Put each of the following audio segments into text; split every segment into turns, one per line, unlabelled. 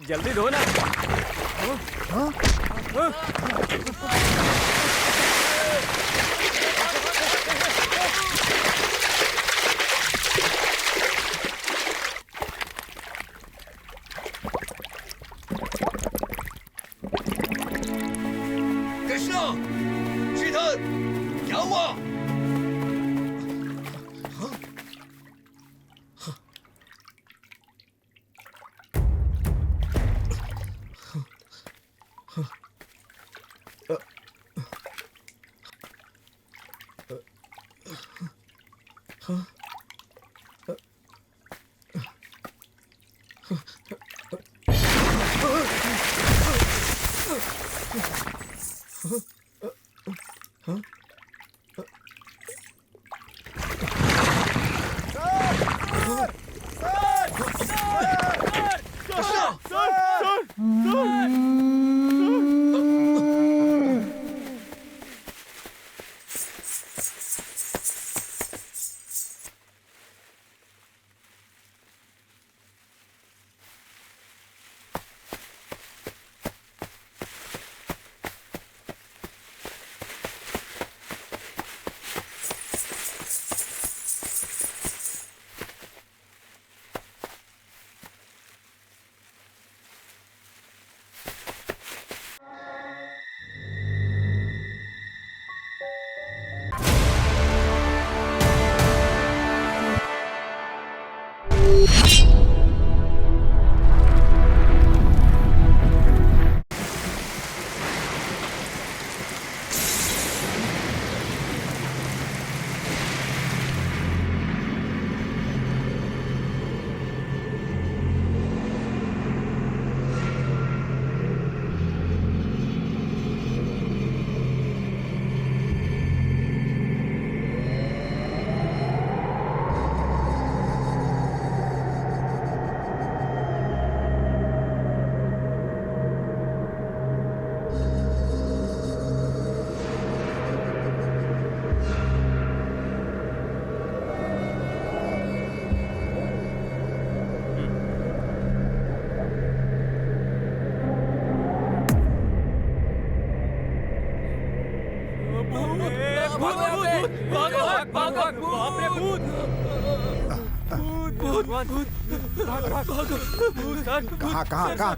जल्दी धो ना।
कृष्णा, श्रीधर, क्या हुआ?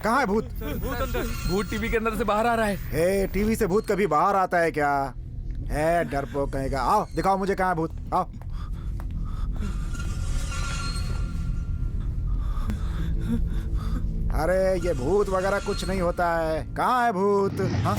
कहाँ है भूत?
भूत टीवी के अंदर से बाहर आ रहा है।
हे, टीवी से भूत कभी बाहर आता है क्या? है डरपोक कहेगा। आओ दिखाओ मुझे कहाँ है भूत। आओ। अरे ये भूत वगैरह कुछ नहीं होता है। कहाँ है भूत? हाँ?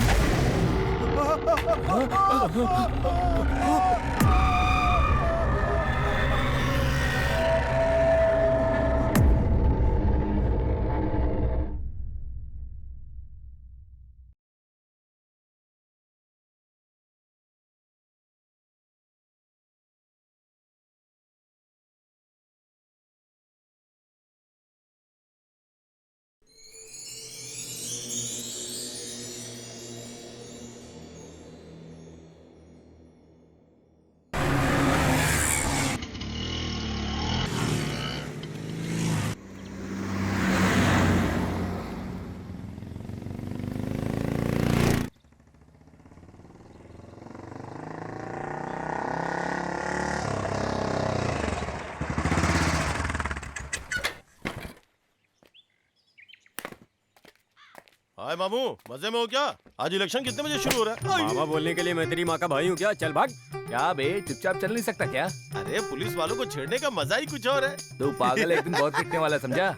हाय मामू, मजे में हो क्या? आज इलेक्शन कितने बजे शुरू हो रहा है?
मामा बोलने के लिए मैं तेरी माँ का भाई हूँ क्या? चल भाग। क्या बे, चुपचाप चल नहीं सकता क्या?
अरे पुलिस वालों को छेड़ने का मजा ही कुछ और है।
तू पागल है, एक दिन बहुत पिटने वाला, समझा?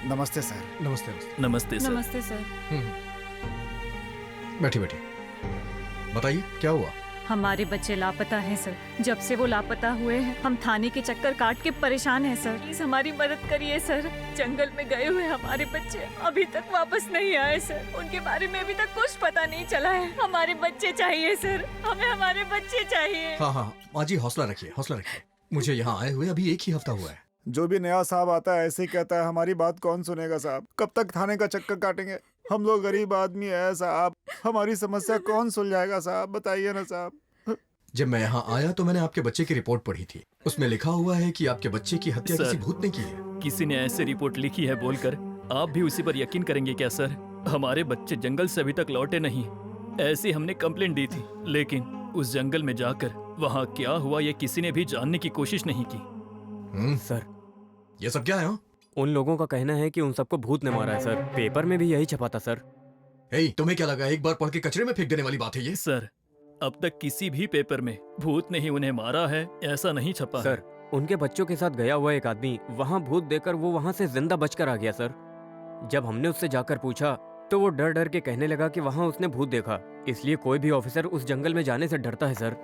नमस्ते सर।
नमस्ते।
नमस्ते सर।
नमस्ते सर।
बैठिए बैठिए, बताइए क्या हुआ?
हमारे बच्चे लापता हैं सर। जब से वो लापता हुए हैं हम थाने के चक्कर काट के परेशान हैं सर। प्लीज हमारी मदद करिए सर। जंगल में गए हुए हमारे बच्चे अभी तक वापस नहीं आए सर। उनके बारे में अभी तक कुछ पता नहीं चला है। हमारे बच्चे चाहिए सर, हमें हमारे बच्चे चाहिए।
हाँ हाँ माँ जी, हौसला रखिए हौसला रखिए। मुझे यहाँ आए हुए अभी एक ही हफ्ता हुआ है।
जो भी नया साहब आता है ऐसे ही कहता है। हमारी बात कौन सुनेगा साहब? कब तक थाने का चक्कर काटेंगे? हम लोग गरीब आदमी है साहब, हमारी समस्या कौन सुलझाएगा साहब, बताइए ना साहब।
जब मैं यहाँ आया तो मैंने आपके बच्चे की रिपोर्ट पढ़ी थी। उसमें लिखा हुआ है कि आपके बच्चे की हत्या
सर।
किसी भूत ने की है।
किसी ने ऐसे रिपोर्ट लिखी है बोलकर आप भी उसी पर यकीन करेंगे क्या सर? हमारे बच्चे जंगल से अभी तक लौटे नहीं। ऐसी हमने कंप्लेंट दी थी, लेकिन उस जंगल में जाकर वहाँ क्या हुआ ये किसी ने भी जानने की कोशिश नहीं की।
सर,
ये सब क्या है? हाँ?
उन लोगों का कहना है कि उन सबको भूत ने मारा है सर। पेपर में भी यही छपा था सर।
हे, तुम्हें क्या लगा एक बार पढ़ के कचरे में फेंक देने वाली बात है ये?
सर, अब तक किसी भी पेपर में भूत ने ही उन्हें मारा है ऐसा नहीं छपा है।
सर, उनके बच्चों के साथ गया हुआ एक आदमी वहाँ भूत देखकर वो वहाँ से जिंदा बचकर आ गया सर। जब हमने उससे जाकर पूछा तो वो डर डर के कहने लगा कि वहाँ उसने भूत देखा, इसलिए कोई भी ऑफिसर उस जंगल में जाने से डरता है सर।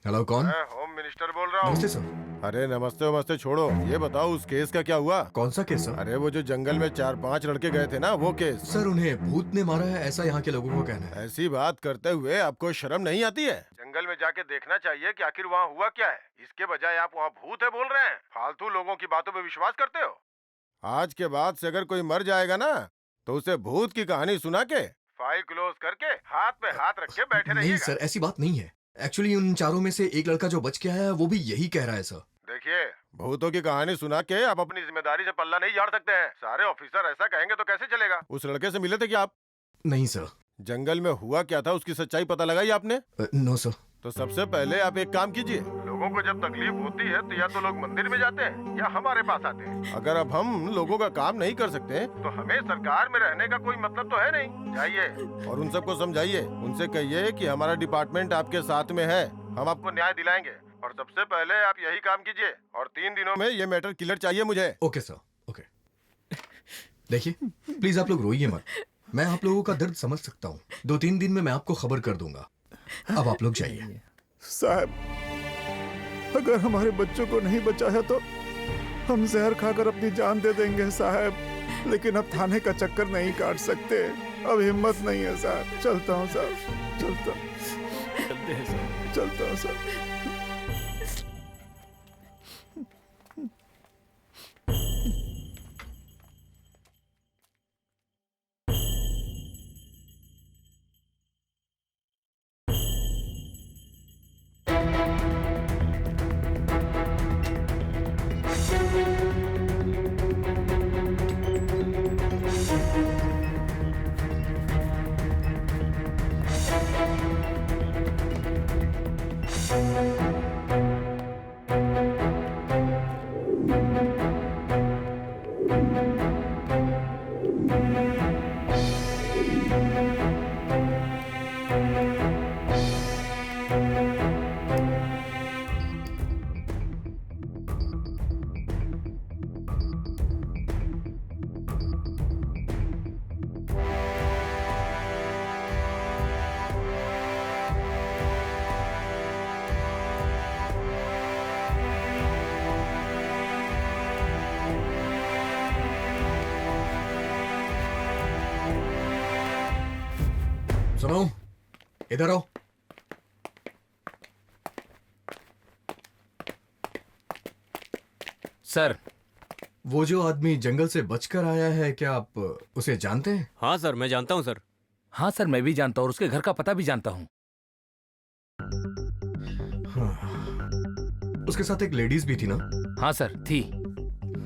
हेलो, कौन?
मैं होम मिनिस्टर बोल रहा हूँ।
नमस्ते सर।
अरे नमस्ते वमस्ते छोड़ो, ये बताओ उस केस का क्या हुआ?
कौन सा केस सर?
अरे वो जो जंगल में 4-5 लड़के गए थे ना, वो केस।
सर, उन्हें भूत ने मारा है ऐसा यहाँ के लोगों को कहना है।
ऐसी बात करते हुए आपको शर्म नहीं आती है? जंगल में जाके देखना चाहिए कि आखिर वहाँ हुआ क्या है। इसके बजाय आप वहाँ भूत है बोल रहे हैं। फालतू लोगों की बातों पे विश्वास करते हो। आज के बाद से अगर कोई मर जाएगा ना, तो उसे भूत की कहानी सुना के फाइल क्लोज करके हाथ पे हाथ रख के बैठे
नहीं
रहिएगा।
सर, ऐसी बात नहीं है। एक्चुअली उन चारों में से एक लड़का जो बच के आया है वो भी यही कह रहा है सर।
देखिए, भूतों की कहानी सुना के आप अपनी जिम्मेदारी से पल्ला नहीं झाड़ सकते हैं। सारे ऑफिसर ऐसा कहेंगे तो कैसे चलेगा? उस लड़के से मिले थे क्या आप?
नहीं सर।
जंगल में हुआ क्या था उसकी सच्चाई पता लगाई आपने?
No sir.
तो सबसे पहले आप एक काम कीजिए। लोगों को जब तकलीफ होती है तो या तो लोग मंदिर में जाते हैं या हमारे पास आते हैं। अगर अब हम लोगों का काम नहीं कर सकते तो हमें सरकार में रहने का कोई मतलब तो है नहीं। जाइए और उन सबको समझाइए, उनसे कहिए कि हमारा डिपार्टमेंट आपके साथ में है, हम आपको न्याय दिलाएंगे। और सबसे पहले आप यही काम कीजिए और 3 दिनों में ये मैटर क्लियर चाहिए मुझे।
Okay sir, okay. देखिए, प्लीज आप लोग रोइए मत। मैं आप लोगों का दर्द समझ सकता हूँ। 2-3 दिन में मैं आपको खबर कर दूंगा। अब आप लोग जाइए।
साहब, अगर हमारे बच्चों को नहीं बचाया तो हम जहर खाकर अपनी जान दे देंगे साहब, लेकिन अब थाने का चक्कर नहीं काट सकते। अब हिम्मत नहीं है साहब। चलता हूँ साहब,
चलते हैं सर।
चलता हूँ साहब।
सुनो, इधर आओ।
सर,
वो जो आदमी जंगल से बचकर आया है, क्या आप उसे जानते हैं?
हाँ सर, मैं जानता हूँ सर। हाँ सर, मैं भी जानता हूँ और उसके घर का पता भी जानता हूँ।
हाँ। उसके साथ एक लेडीज भी थी ना?
हाँ सर, थी।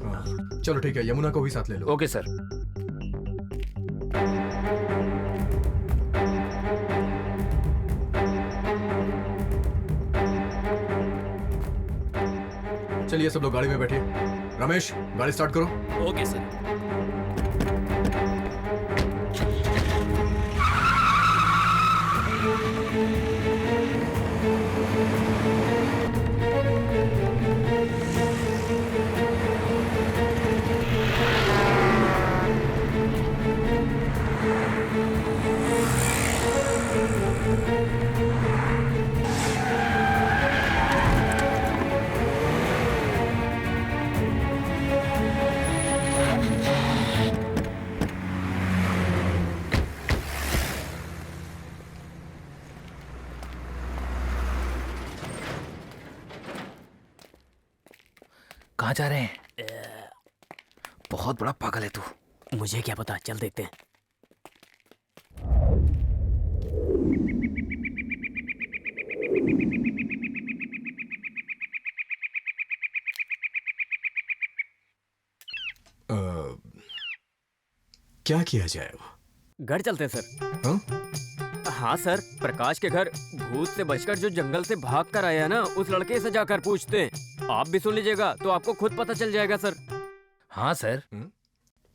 हाँ। चलो ठीक है, यमुना को भी साथ ले लो।
Okay sir.
चलिए सब लोग गाड़ी में बैठिए। रमेश, गाड़ी स्टार्ट करो।
Okay sir.
कहाँ जा रहे हैं?
बहुत बड़ा पागल है तू।
मुझे क्या पता, चल देखते हैं।
क्या किया जाए?
घर चलते हैं सर।
हाँ?
हाँ सर, प्रकाश के घर भूत से बचकर जो जंगल से भाग कर आया है ना, उस लड़के से जाकर पूछते हैं। आप भी सुन लीजिएगा तो आपको खुद पता चल जाएगा सर।
हाँ सर।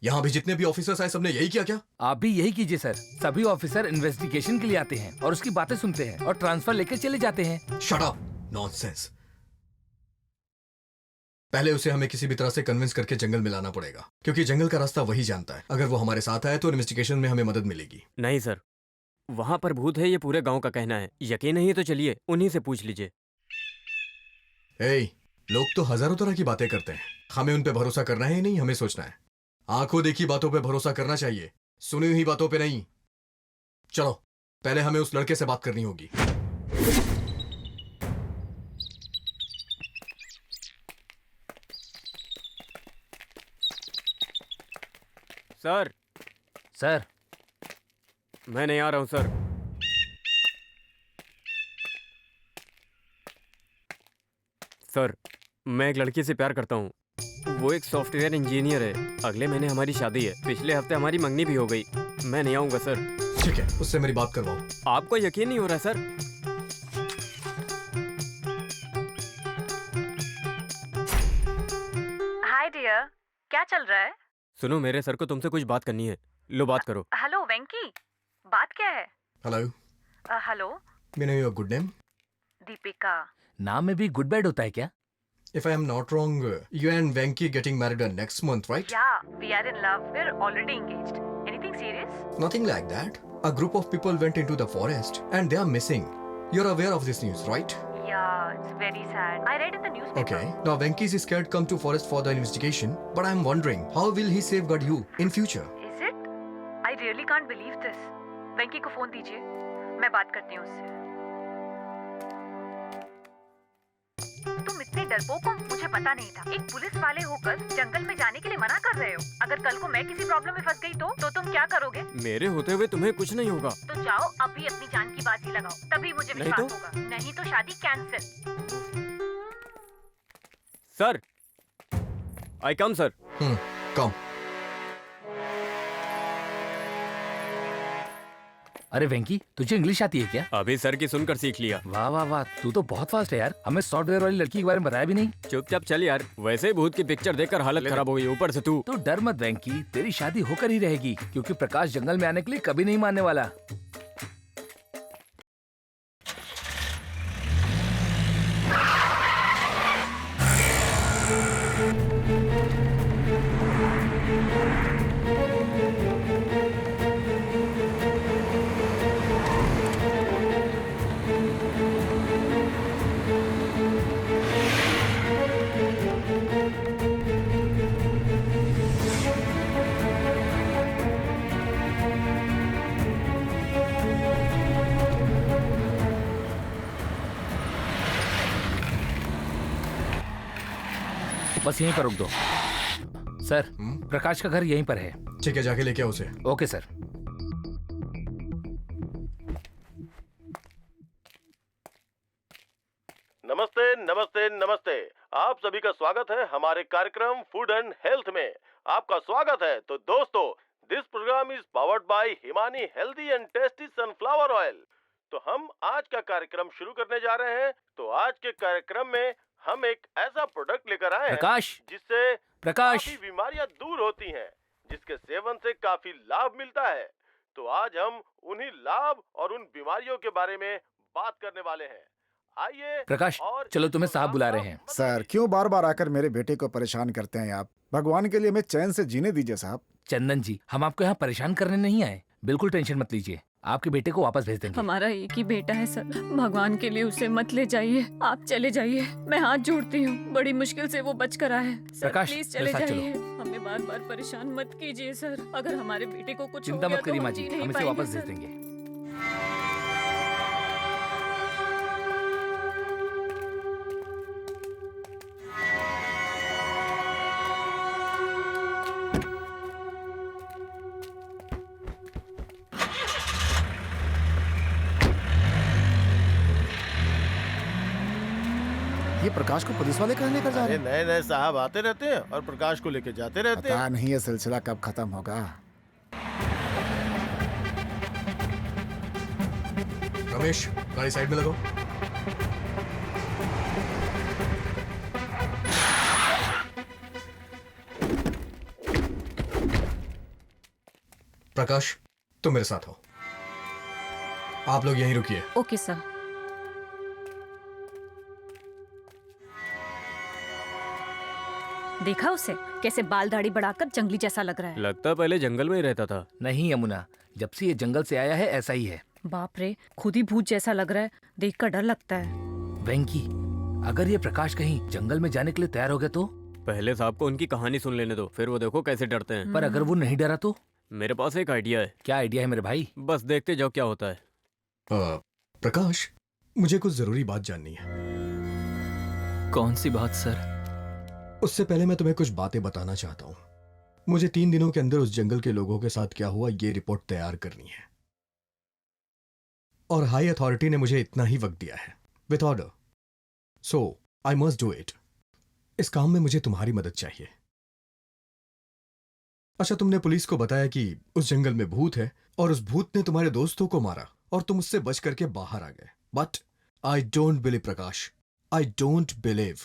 यहाँ भी जितने भी ऑफिसर्स आए सबने यही किया क्या?
आप भी यही कीजिए सर। सभी ऑफिसर इन्वेस्टिगेशन के लिए आते हैं और उसकी बातें सुनते हैं और ट्रांसफर लेकर चले जाते हैं।
Shut up, nonsense. पहले उसे हमें किसी भी तरह से कन्विंस करके जंगल में लाना पड़ेगा, क्योंकि जंगल का रास्ता वही जानता है। अगर वो हमारे साथ आए तो इन्वेस्टिगेशन में हमें मदद मिलेगी।
नहीं सर, वहाँ पर भूत है ये पूरे गांव का कहना है। यकीन नहीं है तो चलिए उन्हीं से पूछ लीजिए।
ए, लोग तो हजारों तरह की बातें करते हैं। हमें उन पे भरोसा करना है नहीं, हमें सोचना है। आंखों देखी बातों पे भरोसा करना चाहिए, सुनी हुई बातों पे नहीं। चलो, पहले हमें उस लड़के से बात करनी होगी।
सर,
सर,
मैं नहीं आ रहा हूँ सर। सर, मैं एक लड़की से प्यार करता हूँ। वो एक सॉफ्टवेयर इंजीनियर है। अगले महीने हमारी शादी है। पिछले हफ्ते हमारी मंगनी भी हो गई। मैं नहीं आऊंगा सर।
ठीक है, उससे मेरी बात करवाओ।
आपको यकीन नहीं हो रहा सर?
हाय डियर, क्या चल रहा है?
सुनो, मेरे सर को तुमसे कुछ बात करनी है। लो बात करो।
हेलो वेंकी, बात क्या है?
Hello,
hello
may know your good name?
Deepika.
नाम में भी गुड बैड होता है क्या?
If I am not wrong, you and Venki getting married next month, right?
Yeah, we are in love. We're already engaged. Anything serious?
Nothing like that. A group of people went into the forest and they are missing. You're aware of this news, right?
Yeah, it's very sad. I read in the newspaper.
Okay. Now Venki is scared come to forest for the investigation, but I'm wondering how will he safeguard you in future?
Is it? I really can't believe this. वेंकी को phone दीजिए, मैं बात करती हूँ उससे। तुम इतने डरपोक हो, मुझे पता नहीं था। एक पुलिस वाले होकर जंगल में जाने के लिए मना कर रहे हो। अगर कल को मैं किसी प्रॉब्लम में फंस गई तो तुम क्या करोगे?
मेरे होते हुए तुम्हें कुछ नहीं होगा।
तो जाओ अभी अपनी जान की बाजी लगाओ, तभी मुझे
नहीं
विश्वास
तो?
होगा। नहीं तो शादी कैंसिल।
सर, आई कम सर।
Come.
अरे वेंकी, तुझे इंग्लिश आती है क्या?
अभी सर की सुनकर सीख लिया।
वाह वाह वाह, तू तो बहुत फास्ट है यार। हमें सॉफ्टवेयर वाली लड़की के बारे में बताया भी नहीं।
चुपचाप चल यार, वैसे ही भूत की पिक्चर देखकर हालत खराब हो गई, ऊपर से तू।
तो डर मत वेंकी, तेरी शादी होकर ही रहेगी, क्योंकि प्रकाश जंगल में आने के लिए कभी नहीं मानने वाला। बस यहीं पर रुक दो। सर, प्रकाश का घर यहीं पर है।
ठीक है, जाके लेके आओ उसे।
Okay sir.
नमस्ते नमस्ते नमस्ते। आप सभी का स्वागत है हमारे कार्यक्रम फूड एंड हेल्थ में। आपका स्वागत है। तो दोस्तों, this program is powered by Himani healthy and tasty sunflower oil. तो हम आज का कार्यक्रम शुरू करने जा रहे हैं। तो आज के कार्यक्रम में हम एक ऐसा प्रोडक्ट लेकर आए हैं
प्रकाश,
जिससे
प्रकाश।
काफी बीमारियां दूर होती हैं, जिसके सेवन से काफी लाभ मिलता है। तो आज हम उन्हीं लाभ और उन बीमारियों के बारे में बात करने वाले हैं। आइए
प्रकाश, चलो तुम्हें साहब बुला रहे हैं।
सर, क्यों बार बार आकर मेरे बेटे को परेशान करते हैं आप? भगवान के लिए हमें चैन से जीने दीजिए साहब।
चंदन जी, हम आपको यहाँ परेशान करने नहीं आए। बिल्कुल टेंशन मत लीजिए, आपके बेटे को वापस भेज देंगे।
हमारा एक ही बेटा है सर, भगवान के लिए उसे मत ले जाइए। आप चले जाइए, मैं हाथ जोड़ती हूँ। बड़ी मुश्किल से वो बच कर आया है। सर
प्रकाश,
प्लीज
मेरे
चले
साथ
जाइए। हमें बार बार परेशान मत कीजिए सर। अगर हमारे बेटे को कुछ हो
चिंता
गया
मत
तो
करिए
हम
माँ जी,
जी नहीं
हम इसे
पाएंगे
वापस भेज
सर।
देंगे।
ये प्रकाश को पुलिस वाले कहाँ लेकर जा रहे
ये
हैं?
नए नए साहब आते रहते हैं और प्रकाश को लेके जाते रहते हैं।
पता नहीं ये सिलसिला कब खत्म होगा।
रमेश, गाड़ी साइड में लगाओ। प्रकाश, तुम मेरे साथ हो। आप लोग यहीं रुकिए।
Okay sir. देखा उसे कैसे बाल दाढ़ी बढ़ाकर जंगली जैसा लग रहा है।
लगता पहले जंगल में ही रहता था।
नहीं यमुना, जब से ये जंगल से आया है ऐसा ही है।
बाप रे, खुद ही भूत जैसा लग रहा है, देखकर डर लगता है।
वेंकी, अगर ये प्रकाश कहीं जंगल में जाने के लिए तैयार हो गया तो?
पहले साहब को उनकी कहानी सुन लेने दो, फिर वो देखो कैसे डरते हैं।
पर अगर वो नहीं डरा तो?
मेरे पास एक आइडिया है,
क्या आइडिया है मेरे भाई?
बस देखते जाओ क्या होता है।
प्रकाश, मुझे कुछ जरूरी बात जाननी है।
कौन सी बात सर?
उससे पहले मैं तुम्हें कुछ बातें बताना चाहता हूँ। मुझे 3 दिनों के अंदर उस जंगल के लोगों के साथ क्या हुआ ये रिपोर्ट तैयार करनी है, और हाई अथॉरिटी ने मुझे इतना ही वक्त दिया है, with order. So I must do it. इस काम में मुझे तुम्हारी मदद चाहिए। अच्छा, तुमने पुलिस को बताया कि उस जंगल में भूत है और उस भूत ने तुम्हारे दोस्तों को मारा और तुम उससे बच करके बाहर आ गए। But I don't believe Prakash, I don't believe.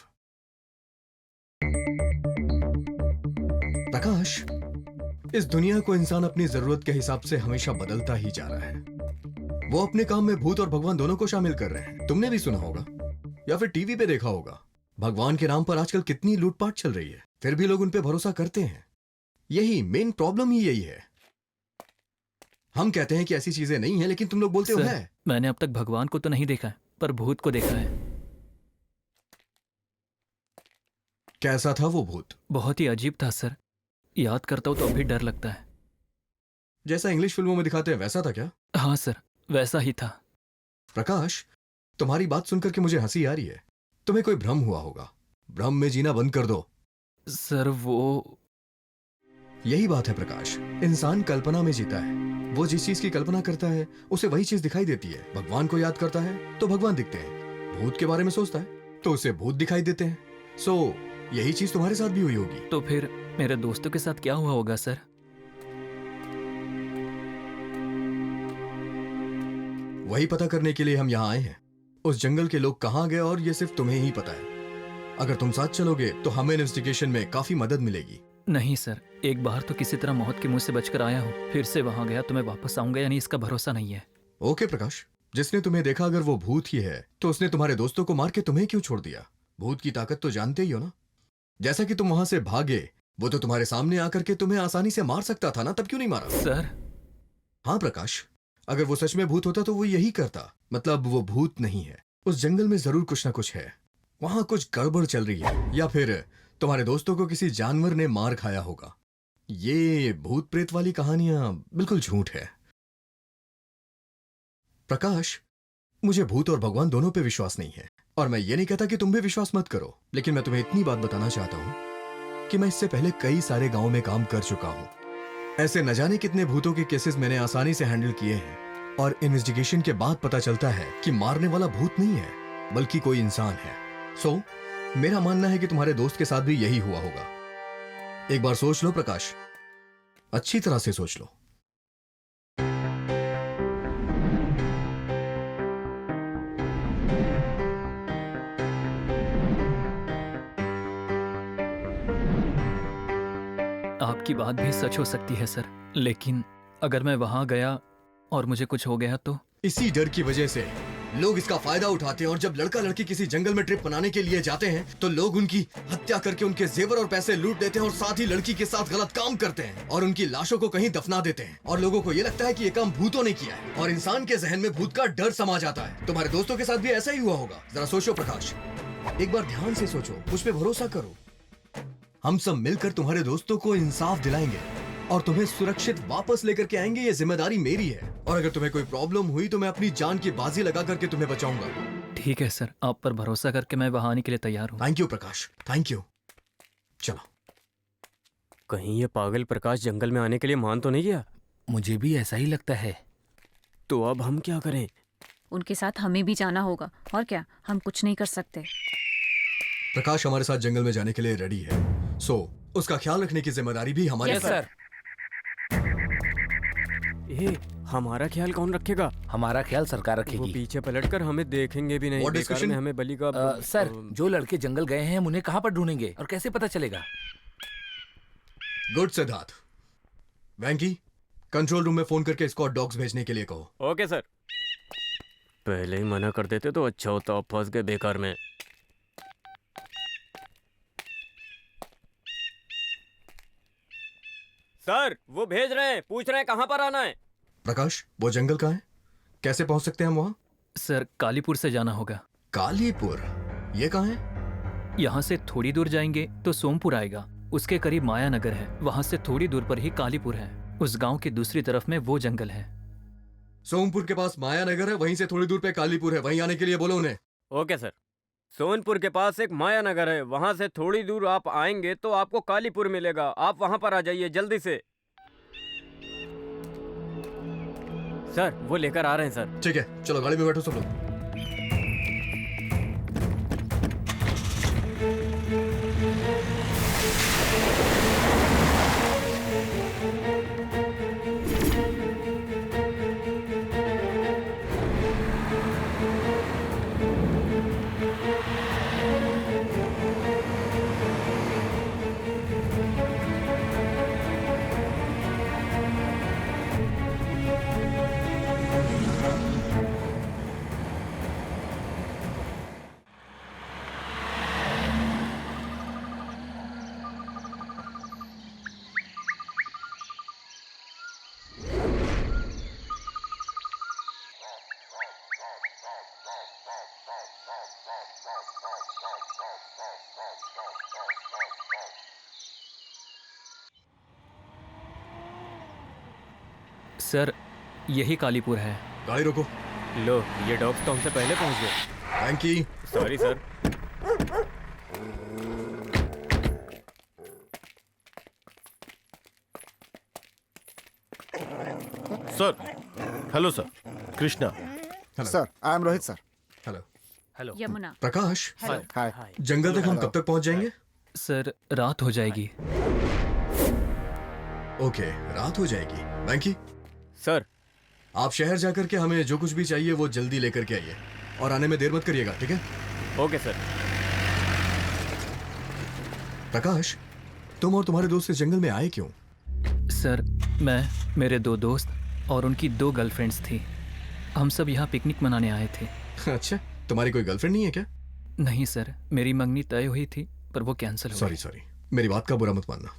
Prakash, इस दुनिया को इंसान अपनी जरूरत के हिसाब से हमेशा बदलता ही जा रहा है। वो अपने काम में भूत और भगवान दोनों को शामिल कर रहे हैं। तुमने भी सुना होगा या फिर टीवी पे देखा होगा, भगवान के नाम पर आजकल कितनी लूटपाट चल रही है, फिर भी लोग उन पे भरोसा करते हैं। यही मेन प्रॉब्लम ही यही है। हम कहते हैं कि ऐसी चीजें नहीं है, लेकिन तुम लोग बोलते हो
सर,
है।
मैंने अब तक भगवान को तो नहीं देखा है, पर भूत को देखा है।
कैसा था वो भूत?
बहुत ही अजीब था सर, याद करता हूँ तो अभी डर लगता है।
जैसा इंग्लिश फिल्मों में दिखाते हैं वैसा था क्या?
हाँ सर, वैसा ही था।
प्रकाश, तुम्हारी बात सुनकर के मुझे हंसी आ रही है। तुम्हें कोई भ्रम हुआ होगा। भ्रम में जीना बंद कर दो।
सर वो
यही बात है प्रकाश, इंसान कल्पना में जीता है। वो जिस चीज की कल्पना करता है उसे वही चीज दिखाई देती है। भगवान को याद करता है तो भगवान दिखते हैं। भूत के बारे में सोचता है तो उसे भूत दिखाई देते हैं। सो यही चीज तुम्हारे साथ भी हुई होगी।
तो फिर मेरे दोस्तों के साथ क्या हुआ होगा सर?
वही पता करने के लिए हम यहाँ आए हैं। उस जंगल के लोग कहाँ गए और ये सिर्फ तुम्हें ही पता है। अगर तुम साथ चलोगे तो हमें इन्वेस्टिगेशन में काफी मदद मिलेगी।
नहीं सर, एक बार तो किसी तरह मौत के मुंह से बचकर आया हूँ, फिर से वहां गया तो मैं वापस आऊंगा या नहीं इसका भरोसा नहीं है।
ओके प्रकाश, जिसने तुम्हें देखा अगर वो भूत ही है तो उसने तुम्हारे दोस्तों को मार के तुम्हें क्यों छोड़ दिया? भूत की ताकत तो जानते ही हो ना। जैसा कि तुम वहां से भागे, वो तो तुम्हारे सामने आकर के तुम्हें आसानी से मार सकता था ना, तब क्यों नहीं मारा?
सर
हाँ प्रकाश, अगर वो सच में भूत होता तो वो यही करता। मतलब वो भूत नहीं है। उस जंगल में जरूर कुछ ना कुछ है। वहां कुछ गड़बड़ चल रही है, या फिर तुम्हारे दोस्तों को किसी जानवर ने मार खाया होगा। ये भूत प्रेत वाली कहानियां बिल्कुल झूठ है। प्रकाश, मुझे भूत और भगवान दोनों पे विश्वास नहीं है, और मैं ये नहीं कहता कि तुम भी विश्वास मत करो, लेकिन मैं तुम्हें इतनी बात बताना चाहता हूं कि मैं इससे पहले कई सारे गांवों में काम कर चुका हूं। ऐसे न जाने कितने भूतों के केसेस मैंने आसानी से हैंडल किए हैं, और इन्वेस्टिगेशन के बाद पता चलता है कि मारने वाला भूत नहीं है बल्कि कोई इंसान है। सो मेरा मानना है कि तुम्हारे दोस्त के साथ भी यही हुआ होगा। एक बार सोच लो प्रकाश, अच्छी तरह से सोच लो।
आपकी बात भी सच हो सकती है सर, लेकिन अगर मैं वहां गया और मुझे कुछ हो गया तो?
इसी डर की वजह से लोग इसका फायदा उठाते हैं, और जब लड़का लड़की किसी जंगल में ट्रिप बनाने के लिए जाते हैं तो लोग उनकी हत्या करके उनके जेवर और पैसे लूट लेते हैं, और साथ ही लड़की के साथ गलत काम करते हैं और उनकी लाशों को कहीं दफना देते हैं, और लोगों को ये लगता है कि ये काम भूतों ने किया है, और इंसान के जहन में भूत का डर समा जाता है। तुम्हारे दोस्तों के साथ भी ऐसा ही हुआ होगा। जरा सोचो प्रकाश, एक बार ध्यान से सोचो, मुझ पे भरोसा करो। हम सब मिलकर तुम्हारे दोस्तों को इंसाफ दिलाएंगे और तुम्हें सुरक्षित वापस लेकर के आएंगे। ये जिम्मेदारी मेरी है, और अगर तुम्हें कोई प्रॉब्लम हुई तो मैं अपनी जान की बाजी लगा करके तुम्हें बचाऊंगा।
ठीक है सर, आप पर भरोसा करके मैं वहां आने के लिए तैयार हूँ।
Thank you Prakash, thank you. चलो।
कहीं ये पागल प्रकाश जंगल में आने के लिए मान तो नहीं गया?
मुझे भी ऐसा ही लगता है।
तो अब हम क्या करें?
उनके साथ हमें भी जाना होगा, और क्या, हम कुछ नहीं कर सकते।
प्रकाश हमारे साथ जंगल में जाने के लिए रेडी है, सो उसका ख्याल रखने की जिम्मेदारी भी हमारी
यस
है।
सर।
ए, हमारा ख्याल कौन रखेगा?
हमारा ख्याल सरकार
वो
रखेगी।
पीछे पलटकर हमें देखेंगे भी नहीं।
What
बेकार
discussion?
में हमें बलि का
सर, जो लड़के जंगल गए हैं हम उन्हें कहाँ पर ढूंढेंगे और कैसे पता चलेगा?
Good Siddharth. Venky, control room में फोन करके स्क्वाड डॉग्स भेजने के लिए कहो।
Okay sir. पहले ही मना कर देते तो अच्छा होता, अब फंस गए बेकार में। सर वो भेज रहे हैं, पूछ रहे हैं कहाँ पर आना है।
प्रकाश, वो जंगल कहाँ है? कैसे पहुंच सकते हैं हम वहाँ?
सर कालीपुर से जाना होगा।
कालीपुर, ये कहाँ है?
यहाँ से थोड़ी दूर जाएंगे तो सोमपुर आएगा, उसके करीब मायानगर है, वहाँ से थोड़ी दूर पर ही कालीपुर है। उस गांव की दूसरी तरफ में वो जंगल है।
सोमपुर के पास मायानगर है, वहीं से थोड़ी दूर पे कालीपुर है, वहीं आने के लिए बोलो उन्हें।
Okay sir. सोनपुर के पास एक मायानगर है, वहां से थोड़ी दूर आप आएंगे तो आपको कालीपुर मिलेगा, आप वहां पर आ जाइए जल्दी से। सर वो लेकर आ रहे हैं सर।
ठीक है, चलो गाड़ी में बैठो सब लोग।
सर यही कालीपुर है।
गाड़ी रोको।
लो ये डॉग्स तो हमसे पहले पहुंच गए।
Venky,
sorry sir.
Sir, hello sir, Krishna.
Hello.
Sir, I am Rohit sir.
Hello.
Hello.
Yamuna.
Prakash,
hi.
जंगल तक हम कब तक पहुंच जाएंगे?
सर रात हो जाएगी।
ओके, रात हो जाएगी। वैंकी,
सर
आप शहर जाकर के हमें जो कुछ भी चाहिए वो जल्दी लेकर के आइए और आने में देर मत करिएगा, ठीक है?
Okay sir.
प्रकाश, तुम और तुम्हारे दोस्त इस जंगल में आए क्यों?
सर मैं, मेरे 2 दोस्त और उनकी 2 गर्लफ्रेंड्स थी। हम सब यहाँ पिकनिक मनाने आए थे।
अच्छा, तुम्हारी कोई गर्लफ्रेंड नहीं है क्या?
नहीं सर, मेरी मंगनी तय हुई थी पर वो कैंसिल हो
सॉरी
गई।
सॉरी, मेरी बात का बुरा मत मानना।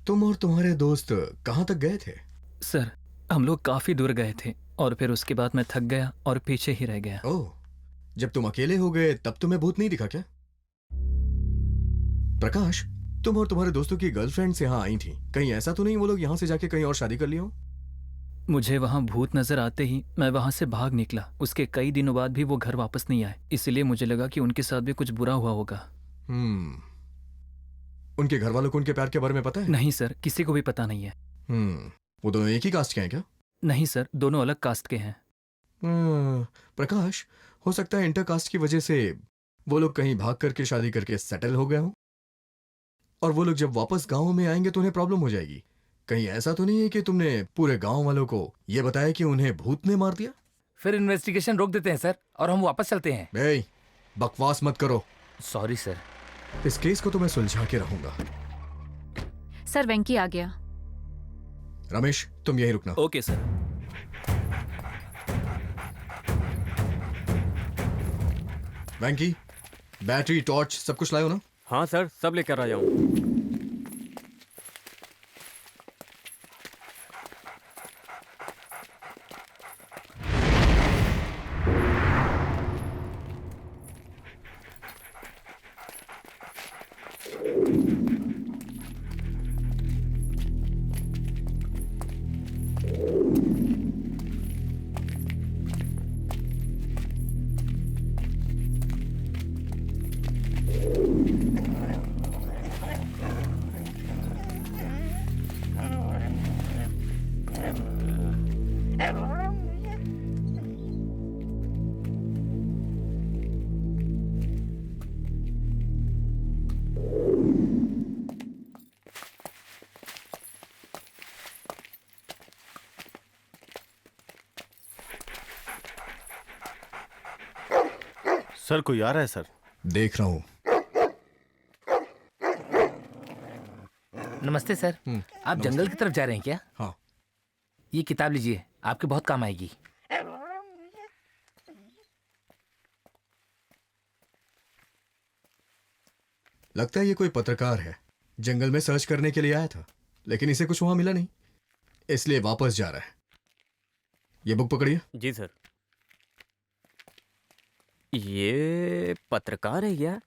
तुम और तुम्हारे दोस्त कहाँ तक गए थे?
सर हम लोग काफी दूर गए थे और फिर उसके बाद मैं थक गया और पीछे ही रह गया।
ओह, जब तुम अकेले हो गए तब तुम्हें भूत नहीं दिखा क्या? प्रकाश, तुम और तुम्हारे दोस्तों की गर्लफ्रेंड्स यहाँ आई थी, कहीं ऐसा तो नहीं वो लोग यहाँ से जाके कहीं और शादी कर लिया हो?
मुझे वहाँ भूत नजर आते ही मैं वहाँ से भाग निकला। उसके कई दिनों बाद भी वो घर वापस नहीं आए, इसलिए मुझे लगा कि उनके साथ भी कुछ बुरा हुआ होगा।
उनके घर वालों को उनके प्यार के बारे में पता है?
नहीं सर, किसी को भी पता नहीं है।
वो दोनों एक ही कास्ट के हैं क्या?
नहीं सर, दोनों अलग कास्ट के हैं।
प्रकाश, हो सकता है इंटर कास्ट की वजह से वो लोग कहीं भाग करके शादी करके सेटल हो गए हो और वो लोग जब वापस गांव में आएंगे तो उन्हें प्रॉब्लम हो जाएगी। कहीं ऐसा तो नहीं है कि तुमने पूरे गांव वालों को ये बताया कि उन्हें भूत ने मार दिया?
फिर इन्वेस्टिगेशन रोक देते हैं सर और हम वापस चलते हैं।
बे, बकवास मत करो।
Sorry sir.
इस केस को तो मैं सुलझा के रहूंगा।
सर वेंकी आ गया।
रमेश, तुम यहीं रुकना।
Okay sir.
Venky, battery, torch सब कुछ लाए हो ना?
हाँ सर, सब लेकर आया हूँ।
सर कोई आ रहा है सर।
देख रहा हूँ।
नमस्ते सर। आप जंगल की तरफ जा रहे हैं क्या?
हाँ।
ये किताब लीजिए, आपके बहुत काम आएगी।
लगता है ये कोई पत्रकार है, जंगल में सर्च करने के लिए आया था, लेकिन इसे कुछ वहां मिला नहीं, इसलिए वापस जा रहा है। ये बुक पकड़िए।
जी सर। ये पत्रकार है क्या?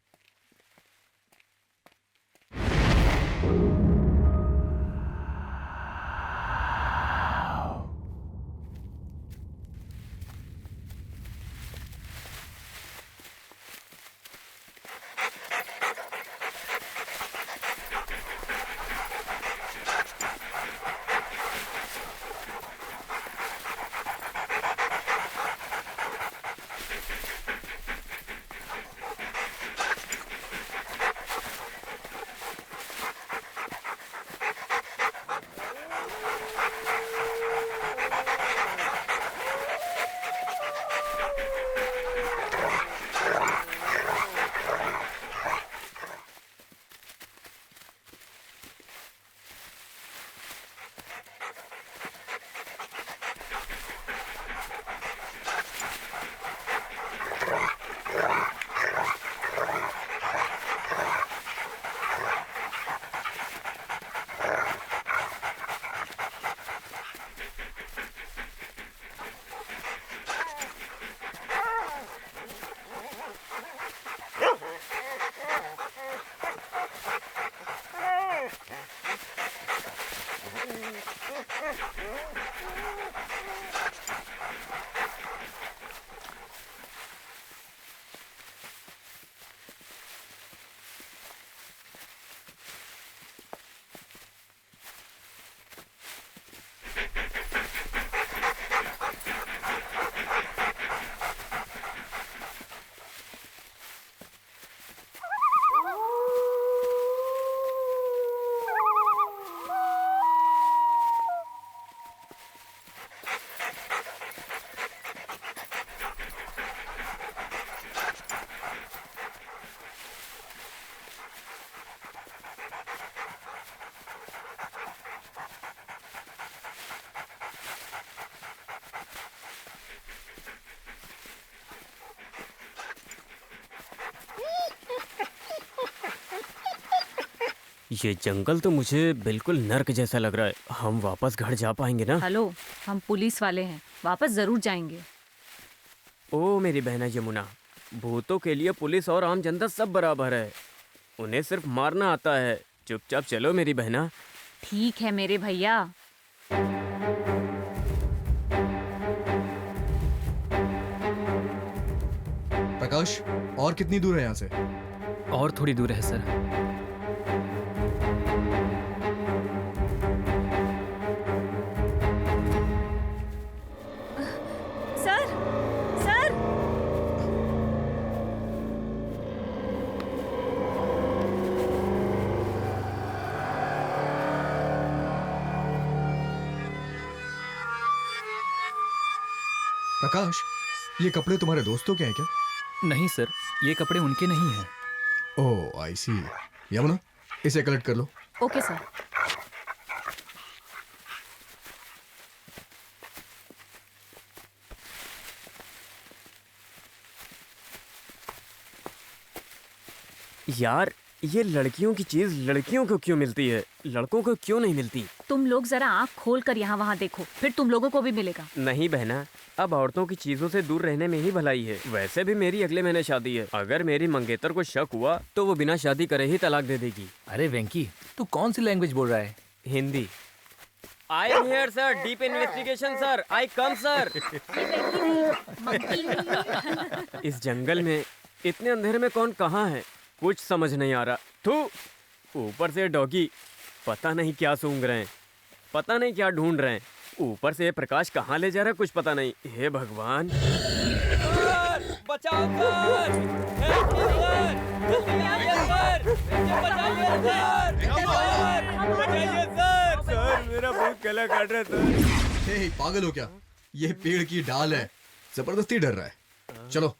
ये जंगल तो मुझे बिल्कुल नर्क जैसा लग रहा है। हम वापस घर जा पाएंगे ना?
हेलो, हम पुलिस वाले हैं, वापस जरूर जाएंगे।
ओ मेरी बहना यमुना, भूतों के लिए पुलिस और आम जनता सब बराबर है। उन्हें सिर्फ मारना आता है। चुपचाप चलो मेरी बहना।
ठीक है मेरे भैया।
प्रकाश, और कितनी दूर है यहाँ से?
और थोड़ी दूर है सर।
सर, सर,
प्रकाश, ये कपड़े तुम्हारे दोस्तों के हैं क्या?
नहीं सर, ये कपड़े उनके नहीं हैं।
ओह आई सी। यमुना, इसे कलेक्ट कर लो।
Okay sir.
यार, ये लड़कियों की चीज लड़कियों को क्यों मिलती है, लड़कों को क्यों नहीं मिलती?
तुम लोग जरा आँख खोल कर यहाँ वहाँ देखो, फिर तुम लोगों को भी मिलेगा।
नहीं बहना, अब औरतों की चीजों से दूर रहने में ही भलाई है। वैसे भी मेरी अगले महीने शादी है। अगर मेरी मंगेतर को शक हुआ तो वो बिना शादी करे ही तलाक दे देगी।
अरे वेंकी, तू कौन सी लैंग्वेज बोल रहा है?
Hindi. I am here sir, deep investigation sir, I come sir. इस जंगल में इतने अंधेरे में कौन कहाँ है, कुछ समझ नहीं आ रहा। थू, ऊपर से डॉगी पता नहीं क्या सूंघ रहे हैं, पता नहीं क्या ढूंढ रहे हैं। ऊपर से ये प्रकाश कहाँ ले जा रहा है कुछ पता नहीं। हे भगवान, बचाओ सर, हेल्प मी सर, जल्दी आइए सर, मुझे बचाइए सर, बचाइए सर, सर मेरा बहुत गला काट रहा है सर।
हे पागल हो क्या? ये पेड़ की डाल है, जबरदस्ती डर रहा है। चलो।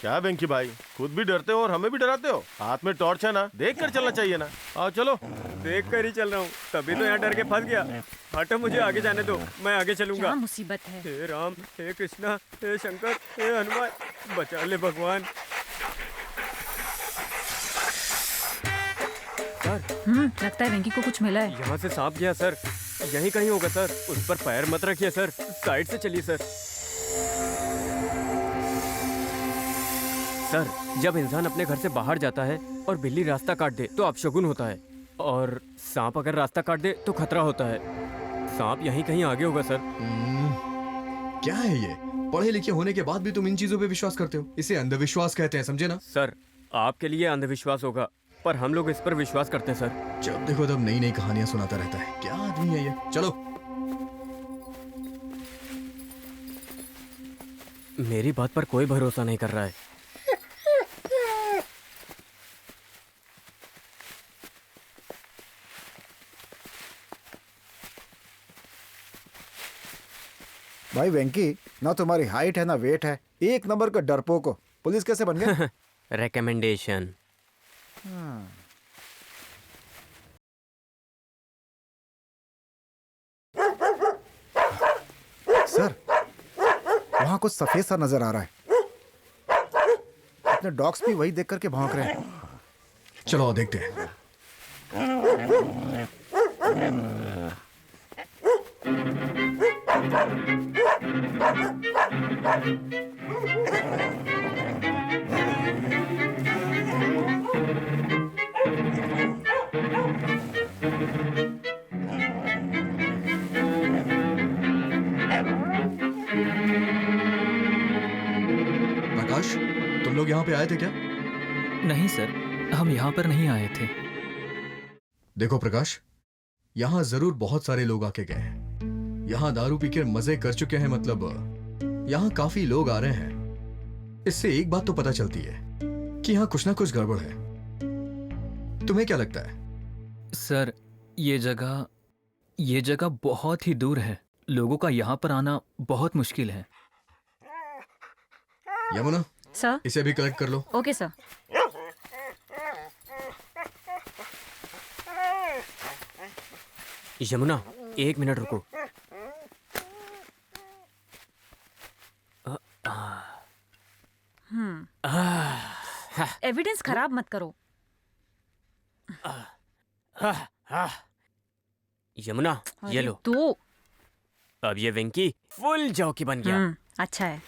क्या वेंकी भाई, खुद भी डरते हो और हमें भी डराते हो। हाथ में टॉर्च है ना, देख कर चलना चाहिए ना। आओ चलो।
देख कर ही चल रहा हूँ, तभी तो यहाँ डर के फंस गया। हटो, मुझे आगे जाने दो, मैं आगे चलूंगा।
क्या मुसीबत है।
हे राम, हे कृष्णा, हे शंकर, हे हनुमान, बचा ले भगवान। सर,
लगता है वेंकी को कुछ मिला है।
यहाँ से सांप गया सर, यहीं कहीं होगा सर। उस पर पैर मत रखिए सर, साइड से चलिए सर। सर, जब इंसान अपने घर से बाहर जाता है और बिल्ली रास्ता काट दे तो अपशगुन होता है, और सांप अगर रास्ता काट दे तो खतरा होता है। सांप यहीं कहीं आगे होगा सर।
क्या है ये? पढ़े लिखे होने के बाद भी तुम इन चीजों पे विश्वास करते हो? इसे अंधविश्वास कहते हैं, समझे ना?
सर, आपके लिए अंधविश्वास होगा, पर हम लोग इस पर विश्वास करते हैं सर।
जब देखो तब नई नई कहानियां सुनाता रहता है। क्या आदमी है ये? चलो।
मेरी बात पर कोई भरोसा नहीं कर रहा है।
भाई वेंकी, ना तुम्हारी हाइट है ना वेट है, एक नंबर का डरपोक हो। पुलिस कैसे बन गए?
रिकमेंडेशन।
सर, वहाँ कुछ सफेद सा नजर आ रहा है। अपने डॉग्स भी वही देख करके भौंक रहे हैं।
चलो आओ देखते हैं। प्रकाश, तुम लोग यहाँ पे आए थे क्या?
नहीं सर, हम यहाँ पर नहीं आए थे।
देखो प्रकाश, यहाँ जरूर बहुत सारे लोग आके गए हैं। यहाँ दारू पी के मजे कर चुके हैं, मतलब यहाँ काफी लोग आ रहे हैं। इससे एक बात तो पता चलती है कि यहाँ कुछ ना कुछ गड़बड़ है। तुम्हें क्या लगता है?
सर, ये जगह बहुत ही दूर है। लोगों का यहाँ पर आना बहुत मुश्किल है।
यमुना,
सर।
इसे भी कलेक्ट कर लो।
Okay sir.
यमुना, 1 मिनट रुको।
एविडेंस खराब मत करो।
यमुना, ये लो।
तो
अब ये वेंकी फुल जॉकी बन गया।
अच्छा है।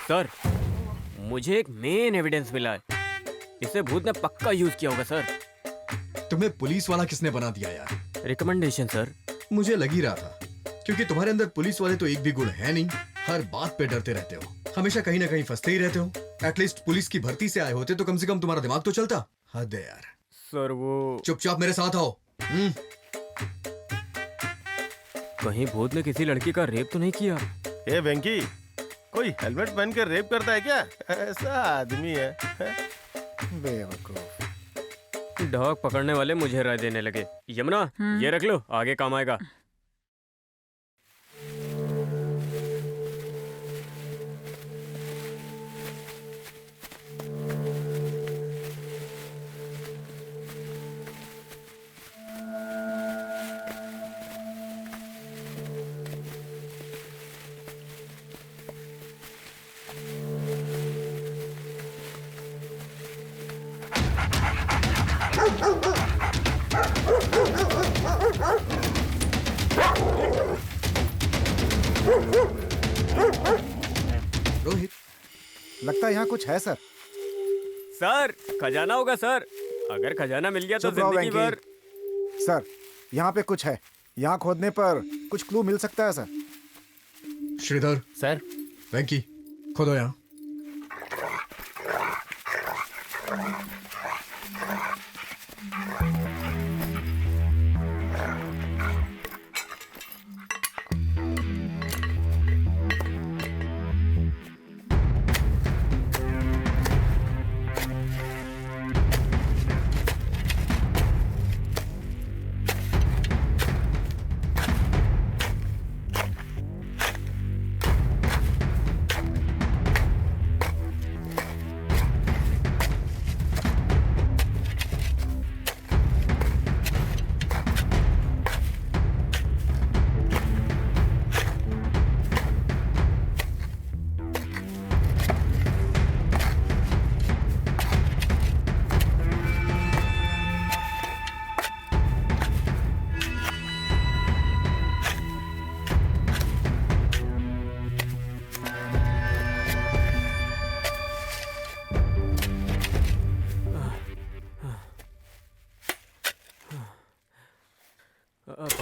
सर, मुझे एक मेन एविडेंस मिला है। इसे भूत ने पक्का यूज किया होगा सर।
तुम्हें पुलिस वाला किसने बना दिया यार?
Recommendation sir.
मुझे लग ही रहा था, क्योंकि तुम्हारे अंदर पुलिस वाले तो एक भी गुण है नहीं। हर बात पे डरते रहते हो, हमेशा कहीं ना कहीं फंसते ही रहते हो। एटलीस्ट पुलिस की भर्ती से आए होते तो कम से कम तुम्हारा दिमाग तो चलता। हद है यार।
सर, वो
चुपचाप मेरे साथ आओ।
कहीं भूत ने किसी लड़की का रेप तो नहीं किया?
ए वेंकी, कोई हेलमेट पहन कर रेप करता है क्या? ऐसा आदमी है।
बेवकूफ।
डॉग पकड़ने वाले मुझे राय देने लगे। यमुना, ये रख लो, आगे काम आएगा।
रोहित,
लगता है यहाँ कुछ है सर।
सर, खजाना होगा सर। अगर खजाना मिल गया तो
चुप रहो
जिंदगी
वेंकी।
भर।
सर, यहाँ पे कुछ है। यहाँ खोदने पर कुछ क्लू मिल सकता है सर।
श्रीधर,
सर।
वेंकी, खोदो यहाँ।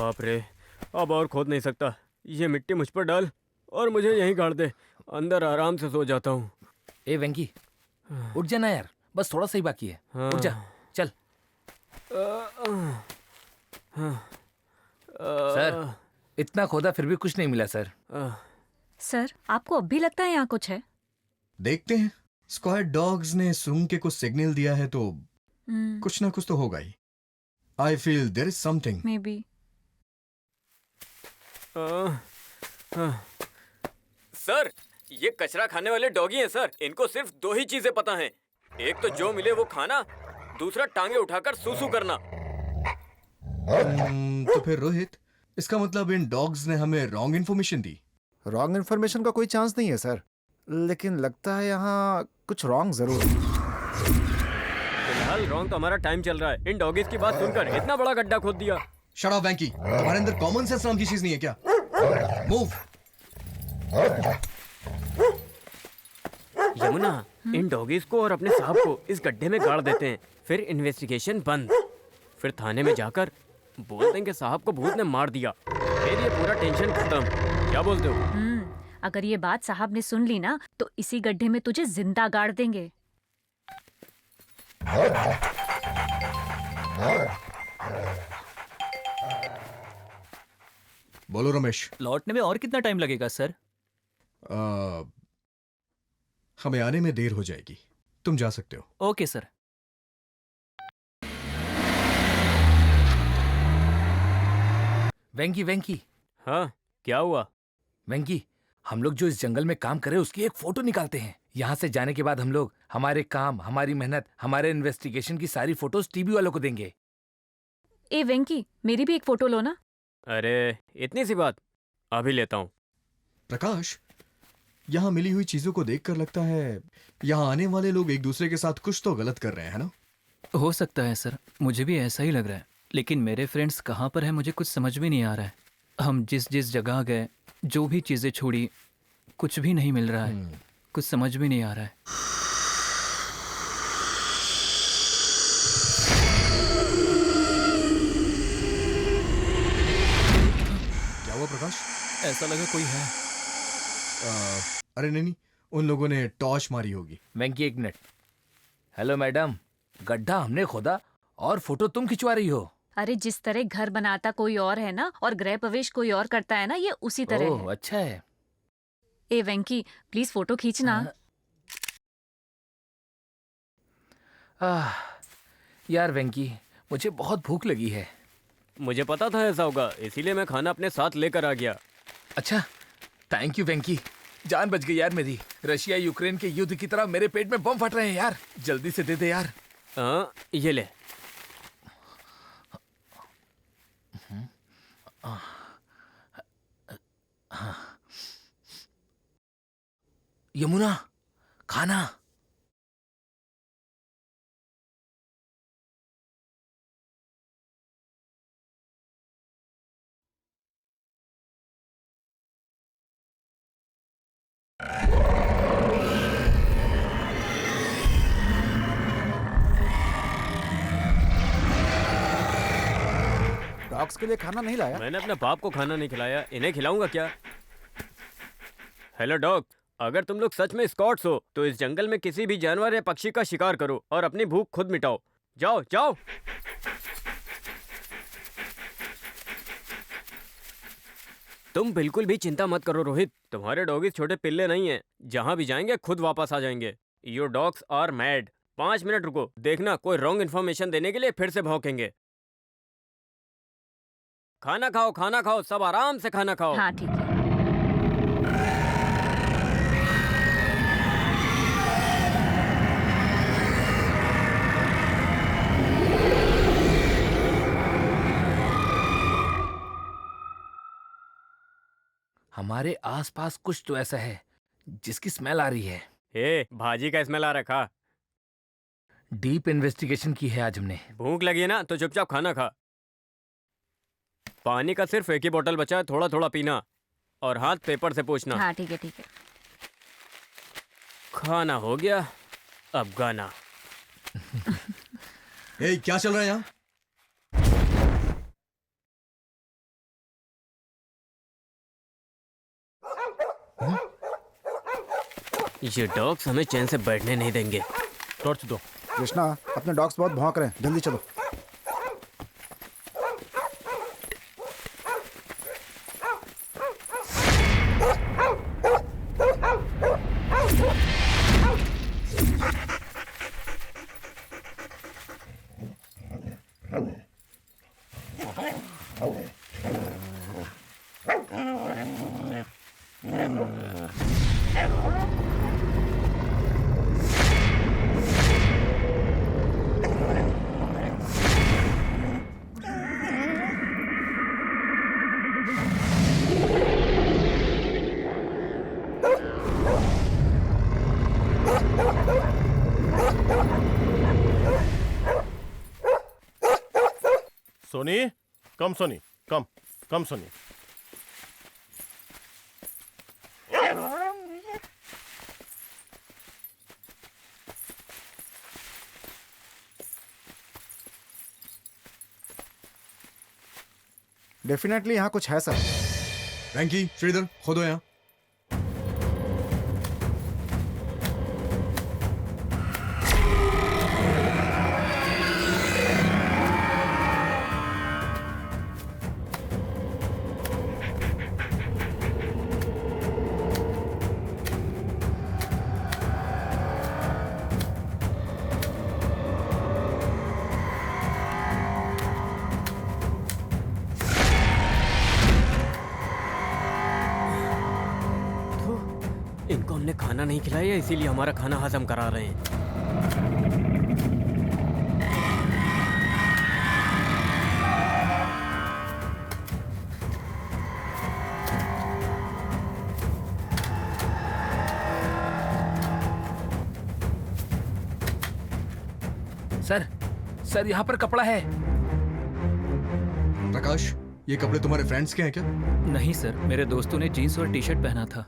बाप रे, अब और खोद नहीं सकता। ये मिट्टी मुझ पर डाल और मुझे यहीं गाड़ दे, अंदर आराम से सो जाता हूँ।
ए वेंकी, उठ जाना यार, बस थोड़ा सा ही बाकी है।
हाँ।
उठ जा, चल। सर, इतना खोदा फिर भी कुछ नहीं मिला सर।
सर, आपको अब भी लगता है यहाँ कुछ है?
देखते हैं। स्क्वाड डॉग्स ने सुरंग के कुछ सिग्नल दिया है तो कुछ ना कुछ तो होगा ही। I feel there is something.
Maybe.
Sir, ये कचरा खाने वाले डॉगी हैं सर। इनको सिर्फ 2 ही चीजें पता हैं, एक तो जो मिले वो खाना, दूसरा टांगे उठाकर सूसू करना।
तो फिर रोहित, इसका मतलब इन डॉग्स ने हमें रॉन्ग इन्फॉर्मेशन दी।
रॉन्ग इन्फॉर्मेशन का कोई चांस नहीं है सर, लेकिन लगता है यहाँ कुछ रॉन्ग जरूर है।
फिलहाल रॉन्ग तो हमारा टाइम चल रहा है। इन डॉगीज की बात सुनकर इतना बड़ा गड्ढा खोद दिया।
शट अप वैंकी, तुम्हारे अंदर कॉमन सेंस नाम की चीज नहीं है क्या? मूव।
यमुना, इन डॉगीज को और अपने साहब को इस गड्ढे में गाड़ देते हैं, फिर इन्वेस्टिगेशन बंद। फिर थाने में जाकर बोल देंगे साहब को भूत ने मार दिया, फिर ये पूरा टेंशन खत्म। क्या बोलते हो?
अगर ये बात साहब ने सुन ली ना तो इसी गड्ढे में तुझे जिंदा गाड़ देंगे।
बोलो रमेश।
लौटने में और कितना टाइम लगेगा सर?
हमें आने में देर हो जाएगी, तुम जा सकते हो।
Okay sir.
वेंकी वेंकी
हाँ, क्या हुआ?
वेंकी, हम लोग जो इस जंगल में काम कर रहे हैं उसकी एक फोटो निकालते हैं। यहाँ से जाने के बाद हम लोग हमारे काम, हमारी मेहनत, हमारे इन्वेस्टिगेशन की सारी फोटोज टीवी वालों को देंगे।
ए वेंकी, मेरी भी एक फोटो लो ना।
अरे इतनी सी बात, अभी लेता हूँ।
प्रकाश, यहाँ मिली हुई चीजों को देखकर लगता है यहाँ आने वाले लोग एक दूसरे के साथ कुछ तो गलत कर रहे हैं, है ना?
हो सकता है सर, मुझे भी ऐसा ही लग रहा है। लेकिन मेरे फ्रेंड्स कहाँ पर हैं मुझे कुछ समझ में नहीं आ रहा है। हम जिस जिस जगह गए, जो भी चीज़ें छोड़ी, कुछ भी नहीं मिल रहा है। कुछ समझ में नहीं आ रहा है।
क्या हुआ प्रकाश?
ऐसा लगा कोई है।
अरे नहीं, उन लोगों ने टॉर्च मारी होगी।
वेंकी, एक मिनट। हेलो मैडम, गड्ढा हमने खोदा और फोटो तुम खिंचवा रही हो?
अरे जिस तरह घर बनाता कोई और है ना, और गृह प्रवेश कोई और करता है ना, ये उसी तरह
ओह,
है।
अच्छा है।
ए वेंकी, प्लीज फोटो खींचना।
यार वेंकी, मुझे बहुत भूख लगी है।
मुझे पता था ऐसा होगा, इसीलिए मैं खाना अपने साथ लेकर आ गया।
अच्छा, थैंक यू वेंकी, जान बच गई यार मेरी। रशिया यूक्रेन के युद्ध की तरह मेरे पेट में बम फट रहे हैं यार, जल्दी से दे दे यार।
हाँ, ये ले।
यमुना, खाना।
डॉग्स के लिए खाना नहीं लाया?
मैंने अपने बाप को खाना नहीं खिलाया, इन्हें खिलाऊंगा क्या? हेलो डॉग, अगर तुम लोग सच में स्कॉट्स हो तो इस जंगल में किसी भी जानवर या पक्षी का शिकार करो और अपनी भूख खुद मिटाओ। जाओ जाओ। तुम बिल्कुल भी चिंता मत करो रोहित, तुम्हारे डॉगीज छोटे पिल्ले नहीं हैं। जहां भी जाएंगे खुद वापस आ जाएंगे। Your dogs are mad. 5 minute रुको, देखना कोई रॉन्ग इन्फॉर्मेशन देने के लिए फिर से भौंकेंगे। खाना खाओ, सब आराम से खाना खाओ।
हाँ ठीक है।
हमारे आसपास कुछ तो ऐसा है जिसकी स्मेल आ रही है।
हे, भाजी का स्मेल आ रखा।
डीप इन्वेस्टिगेशन की है आज हमने।
भूख लगी है ना तो चुपचाप खाना खा। पानी का सिर्फ एक ही बोतल बचा है, थोड़ा थोड़ा पीना और हाथ पेपर से पोंछना।
हाँ ठीक है ठीक है।
खाना हो गया, अब गाना।
क्या चल रहा है यहाँ?
ये डॉग्स हमें चैन से बैठने नहीं देंगे।
टॉर्च दो।
कृष्णा, अपने डॉग्स बहुत भौंक रहे हैं, जल्दी चलो।
सोनी, कम सोनी, कम कम सोनी।
डेफिनेटली यहाँ कुछ है सर।
रैंकी, श्रीधर, खोदो यहाँ।
इनको हमने खाना नहीं खिलाया, इसीलिए हमारा खाना हजम करा रहे हैं।
सर यहाँ पर कपड़ा है।
प्रकाश, ये कपड़े तुम्हारे फ्रेंड्स के हैं क्या?
नहीं सर, मेरे दोस्तों ने जीन्स और टी शर्ट पहना था।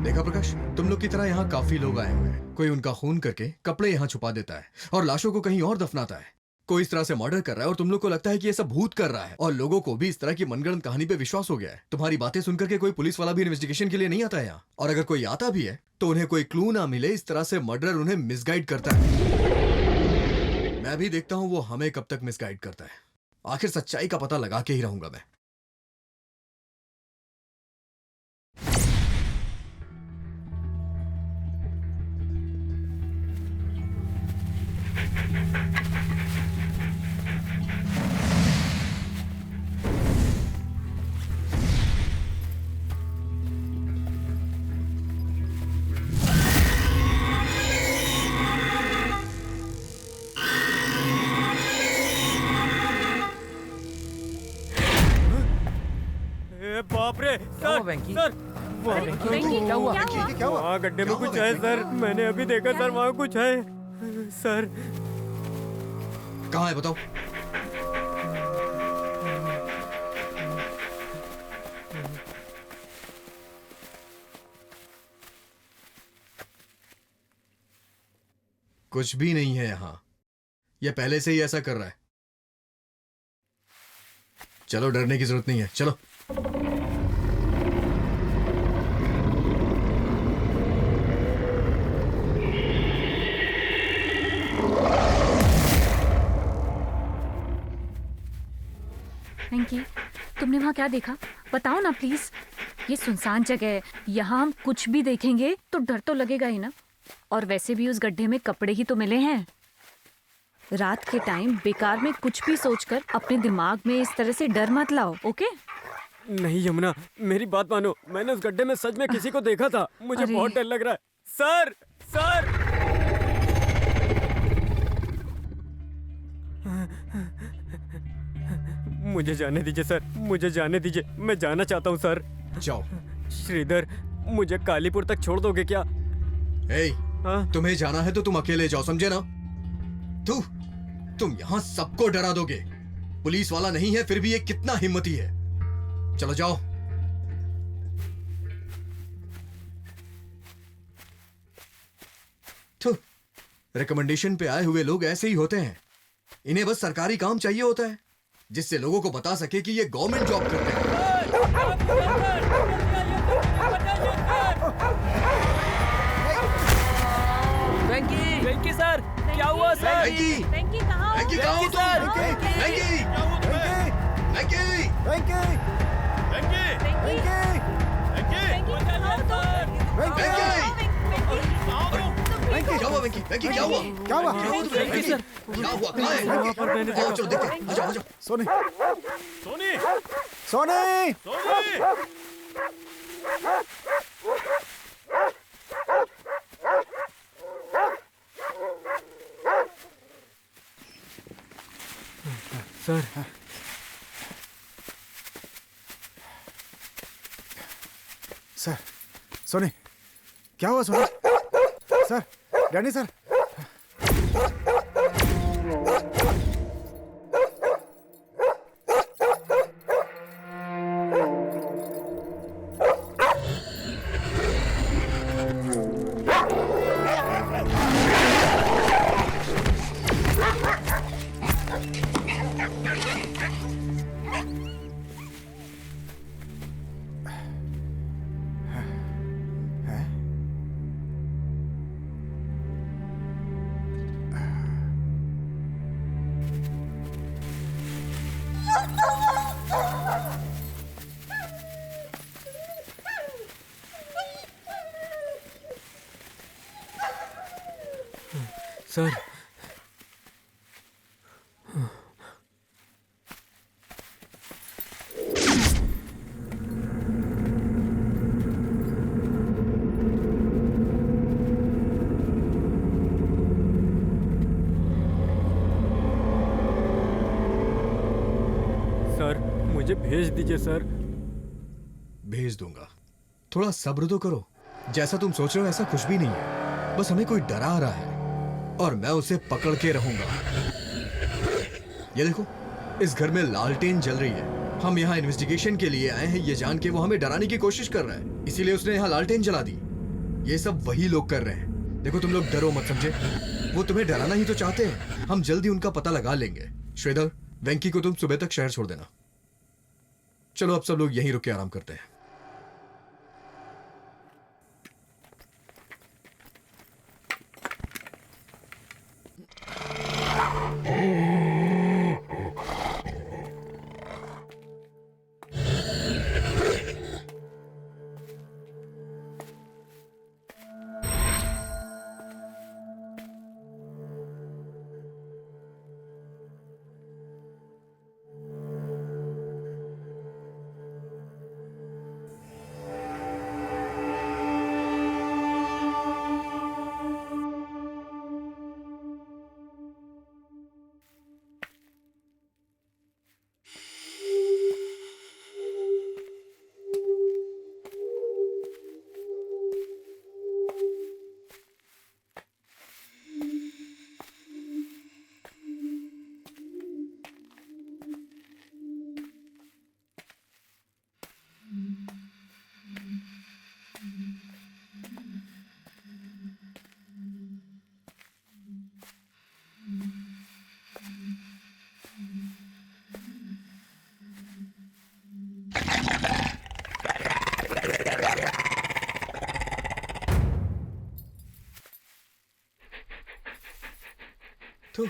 देखा प्रकाश, तुम लोग की तरह यहाँ काफी लोग आए हुए हैं। कोई उनका खून करके कपड़े यहाँ छुपा देता है और लाशों को कहीं और दफनाता है। कोई इस तरह से मर्डर कर रहा है और तुम लोग को लगता है कि ये सब भूत कर रहा है, और लोगों को भी इस तरह की मनगढ़ंत कहानी पे विश्वास हो गया है। तुम्हारी बातें सुनकर के कोई पुलिस वाला भी इन्वेस्टिगेशन के लिए नहीं आता है यहाँ, और अगर कोई आता भी है तो उन्हें कोई क्लू ना मिले। इस तरह से मर्डरर उन्हें मिसगाइड करता है। मैं भी देखता हूँ वो हमें कब तक मिसगाइड करता है। आखिर सच्चाई का पता लगा के ही रहूंगा मैं।
बाप रे
सर, वेंकी?
सर,
क्या हुआ?
क्या हुआ?
वहाँ गड्ढे में
क्या
कुछ
हुआ
है
वेंकी?
सर, मैंने अभी देखा सर, वहाँ कुछ है सर।
कहाँ है बताओ? कुछ भी नहीं है यहाँ। यह पहले से ही ऐसा कर रहा है। चलो, डरने की जरूरत नहीं है, चलो।
वेंकी, तुमने वहाँ क्या देखा? बताओ ना प्लीज। ये सुनसान जगह है, यहाँ हम कुछ भी देखेंगे तो डर तो लगेगा ही ना। और वैसे भी उस गड्ढे में कपड़े ही तो मिले हैं। रात के टाइम बेकार में कुछ भी सोचकर अपने दिमाग में इस तरह से डर मत लाओ, ओके?
नहीं यमुना, मेरी बात मानो, मैंने उस गड्ढे में सच में किसी को देखा था। मुझे
अरे।
बहुत डर लग रहा है सर। सर, मुझे जाने दीजिए सर, मुझे जाने दीजिए, मैं जाना चाहता हूँ सर।
जाओ।
श्रीधर, मुझे कालीपुर तक छोड़ दोगे क्या?
ए,
हाँ?
तुम्हें जाना है तो तुम अकेले जाओ, समझे ना? तुम यहाँ सबको डरा दोगे। पुलिस वाला नहीं है फिर भी ये कितना हिम्मती है। चलो जाओ। रिकमेंडेशन पे आए हुए लोग ऐसे ही होते हैं। इन्हें बस सरकारी काम चाहिए होता है जिससे लोगों को बता सके कि ये गवर्नमेंट जॉब करते हैं।
सर, क्या हुआ सर?
वेंकी
वेंकी कहाँ हो?
वेंकी कहाँ हो तुम? वेंकी वेंकी
वेंकी कहाँ हो तुम?
क्या हुआ वेंकी? वेंकी क्या हुआ?
क्या हुआ?
तुम्हें?
वेंकी सर।
क्या हुआ? कहाँ है? आओ चलो देखते हैं। आ जाओ आ जाओ।
सोनी सोनी
सर
सर सोनी क्या हुआ Soni? Sir Danny sir
sir sir मुझे भेज दीजिए सर।
भेज दूंगा, थोड़ा सब्र तो करो। जैसा तुम सोच रहे हो ऐसा कुछ भी नहीं है, बस हमें कोई डरा रहा है और मैं उसे पकड़ के रहूंगा। ये देखो, इस घर में लालटेन जल रही है। हम यहाँ इन्वेस्टिगेशन के लिए आए हैं ये जान के वो हमें डराने की कोशिश कर रहा है, इसीलिए उसने यहाँ लालटेन जला दी। ये सब वही लोग कर रहे हैं। देखो तुम लोग डरो मत, समझे? वो तुम्हें डराना ही तो चाहते हैं। हम जल्दी उनका पता लगा लेंगे। श्रीधर, वेंकी को तुम सुबह तक शहर छोड़ देना। चलो अब सब लोग यहीं रुक के आराम करते हैं। तो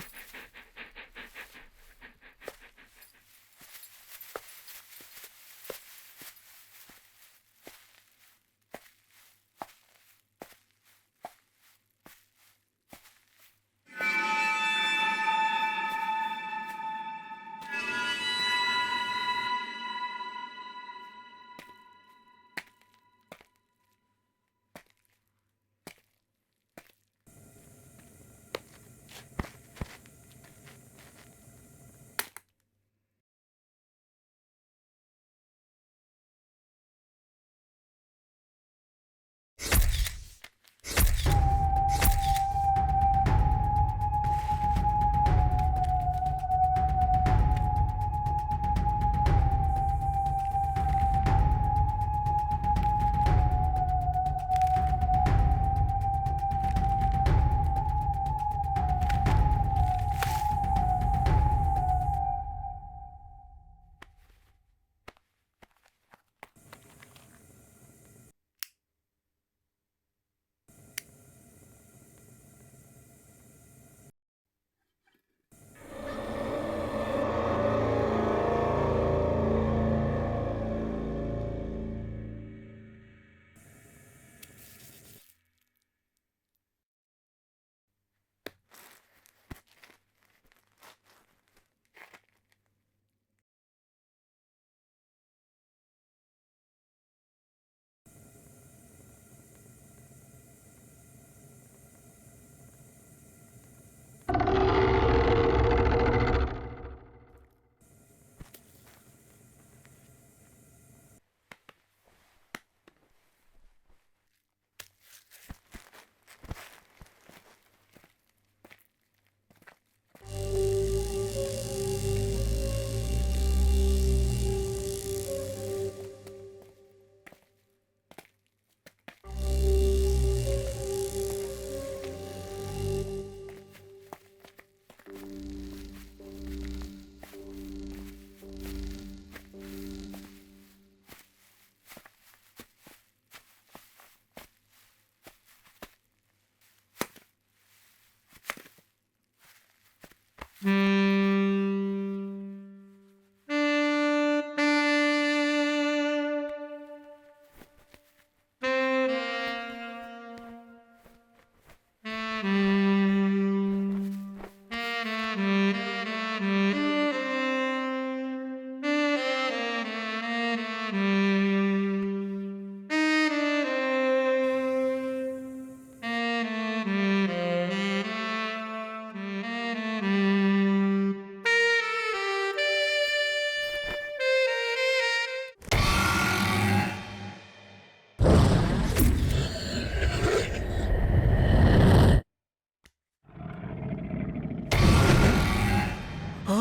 थू,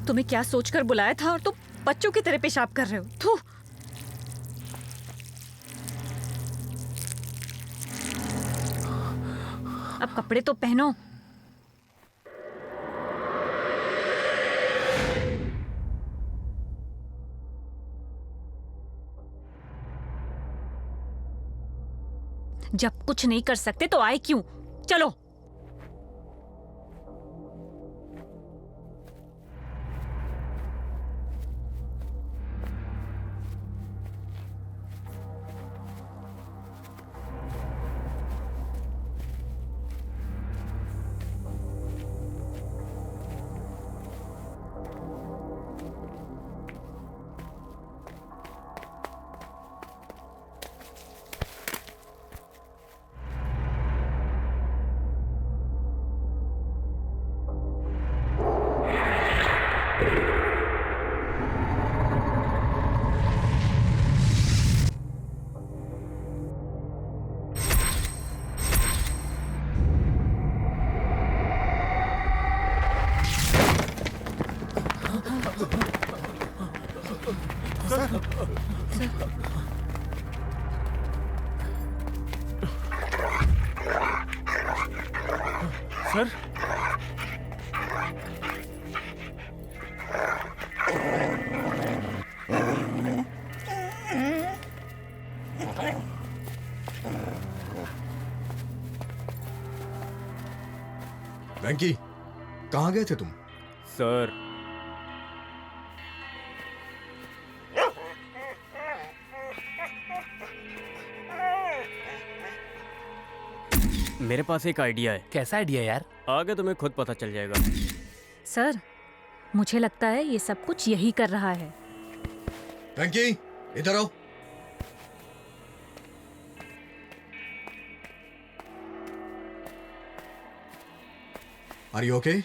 तुम्हें क्या सोचकर बुलाया था और तुम बच्चों की तरह पेशाब कर रहे हो। थू। अब कपड़े तो पहनो। जब कुछ नहीं कर सकते तो आए क्यों? चलो।
सर,
वेंकी, कहाँ गए थे तुम?
सर, मेरे पास एक आइडिया है।
कैसा आइडिया यार?
आगे तुम्हें खुद पता चल जाएगा।
सर, मुझे लगता है ये सब कुछ यही कर रहा है।
वेंकी, इधर आओ। Are you okay?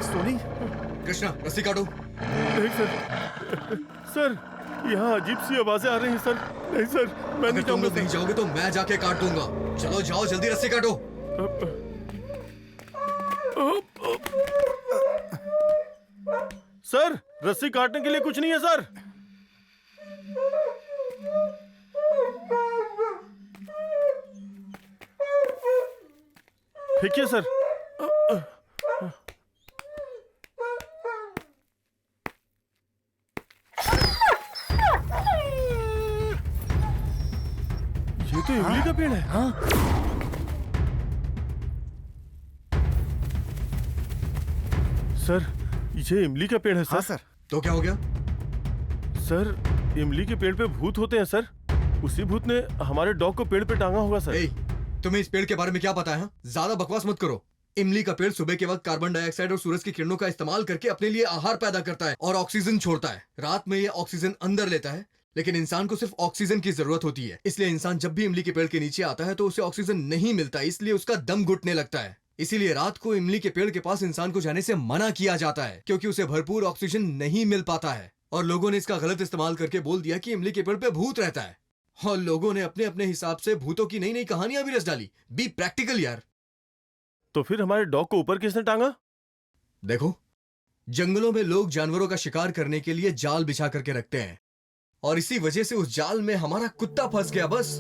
Soni,
Krishna, रस्सी काटो।
नहीं सर, सर यहाँ अजीब सी आवाजें आ रही हैं सर। नहीं सर, मैं
अगर
नहीं
तुम लोग
जाऊंगा
नहीं जाओगे तो मैं जाके काट दूंगा। चलो जाओ, जल्दी रस्सी काटो।
सर, रस्सी काटने के लिए कुछ नहीं है सर। ठीक है सर। ये तो इमली का पेड़ है। हाँ। सर, ये इमली का पेड़ है सर।
हाँ सर।
तो क्या हो गया?
सर, इमली के पेड़ पे भूत होते हैं सर। उसी भूत ने हमारे डॉग को पेड़ पे टांगा होगा सर।
ए, तुम्हें इस पेड़ के बारे में क्या पता है? ज्यादा बकवास मत करो। इमली का पेड़ सुबह के वक्त कार्बन डाइऑक्साइड और सूरज की किरणों का इस्तेमाल करके अपने लिए आहार पैदा करता है और ऑक्सीजन छोड़ता है। रात में ये ऑक्सीजन अंदर लेता है, लेकिन इंसान को सिर्फ ऑक्सीजन की जरूरत होती है। इसलिए इंसान जब भी इमली के पेड़ के नीचे आता है तो उसे ऑक्सीजन नहीं मिलता, इसलिए उसका दम घुटने लगता है। इसीलिए रात को इमली के पेड़ के पास इंसान को जाने से मना किया जाता है, क्योंकि उसे भरपूर ऑक्सीजन नहीं मिल पाता है। और लोगों ने इसका गलत इस्तेमाल करके बोल दिया कि इमली के पेड़ पे भूत रहता है, और लोगों ने अपने अपने हिसाब से भूतों की नई नई कहानियां भी रच डाली। बी प्रैक्टिकल यार।
तो फिर हमारे डॉग को ऊपर किसने टांगा?
देखो, जंगलों में लोग जानवरों का शिकार करने के लिए जाल बिछा करके रखते हैं, और इसी वजह से उस जाल में हमारा कुत्ता फंस गया। बस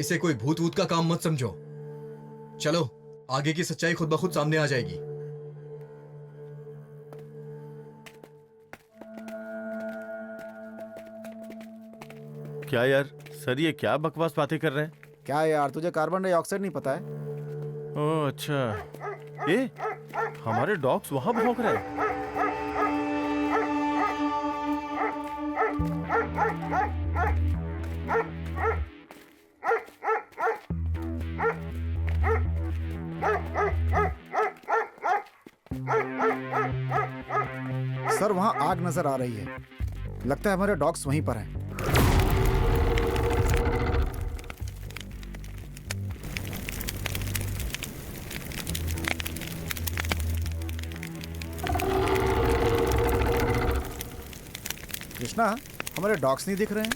इसे कोई भूत वूत का काम मत समझो। चलो, आगे की सच्चाई खुद ब खुद सामने आ जाएगी।
क्या यार सर, ये क्या बकवास बातें कर रहे हैं?
क्या यार, तुझे कार्बन डाइऑक्साइड नहीं पता है?
ओह अच्छा, हमारे डॉग्स वहां भौंक रहे हैं।
सर वहाँ आग नजर आ रही है, लगता है हमारे डॉग्स वहीं पर हैं। कृष्णा, हमारे डॉग्स नहीं दिख रहे हैं।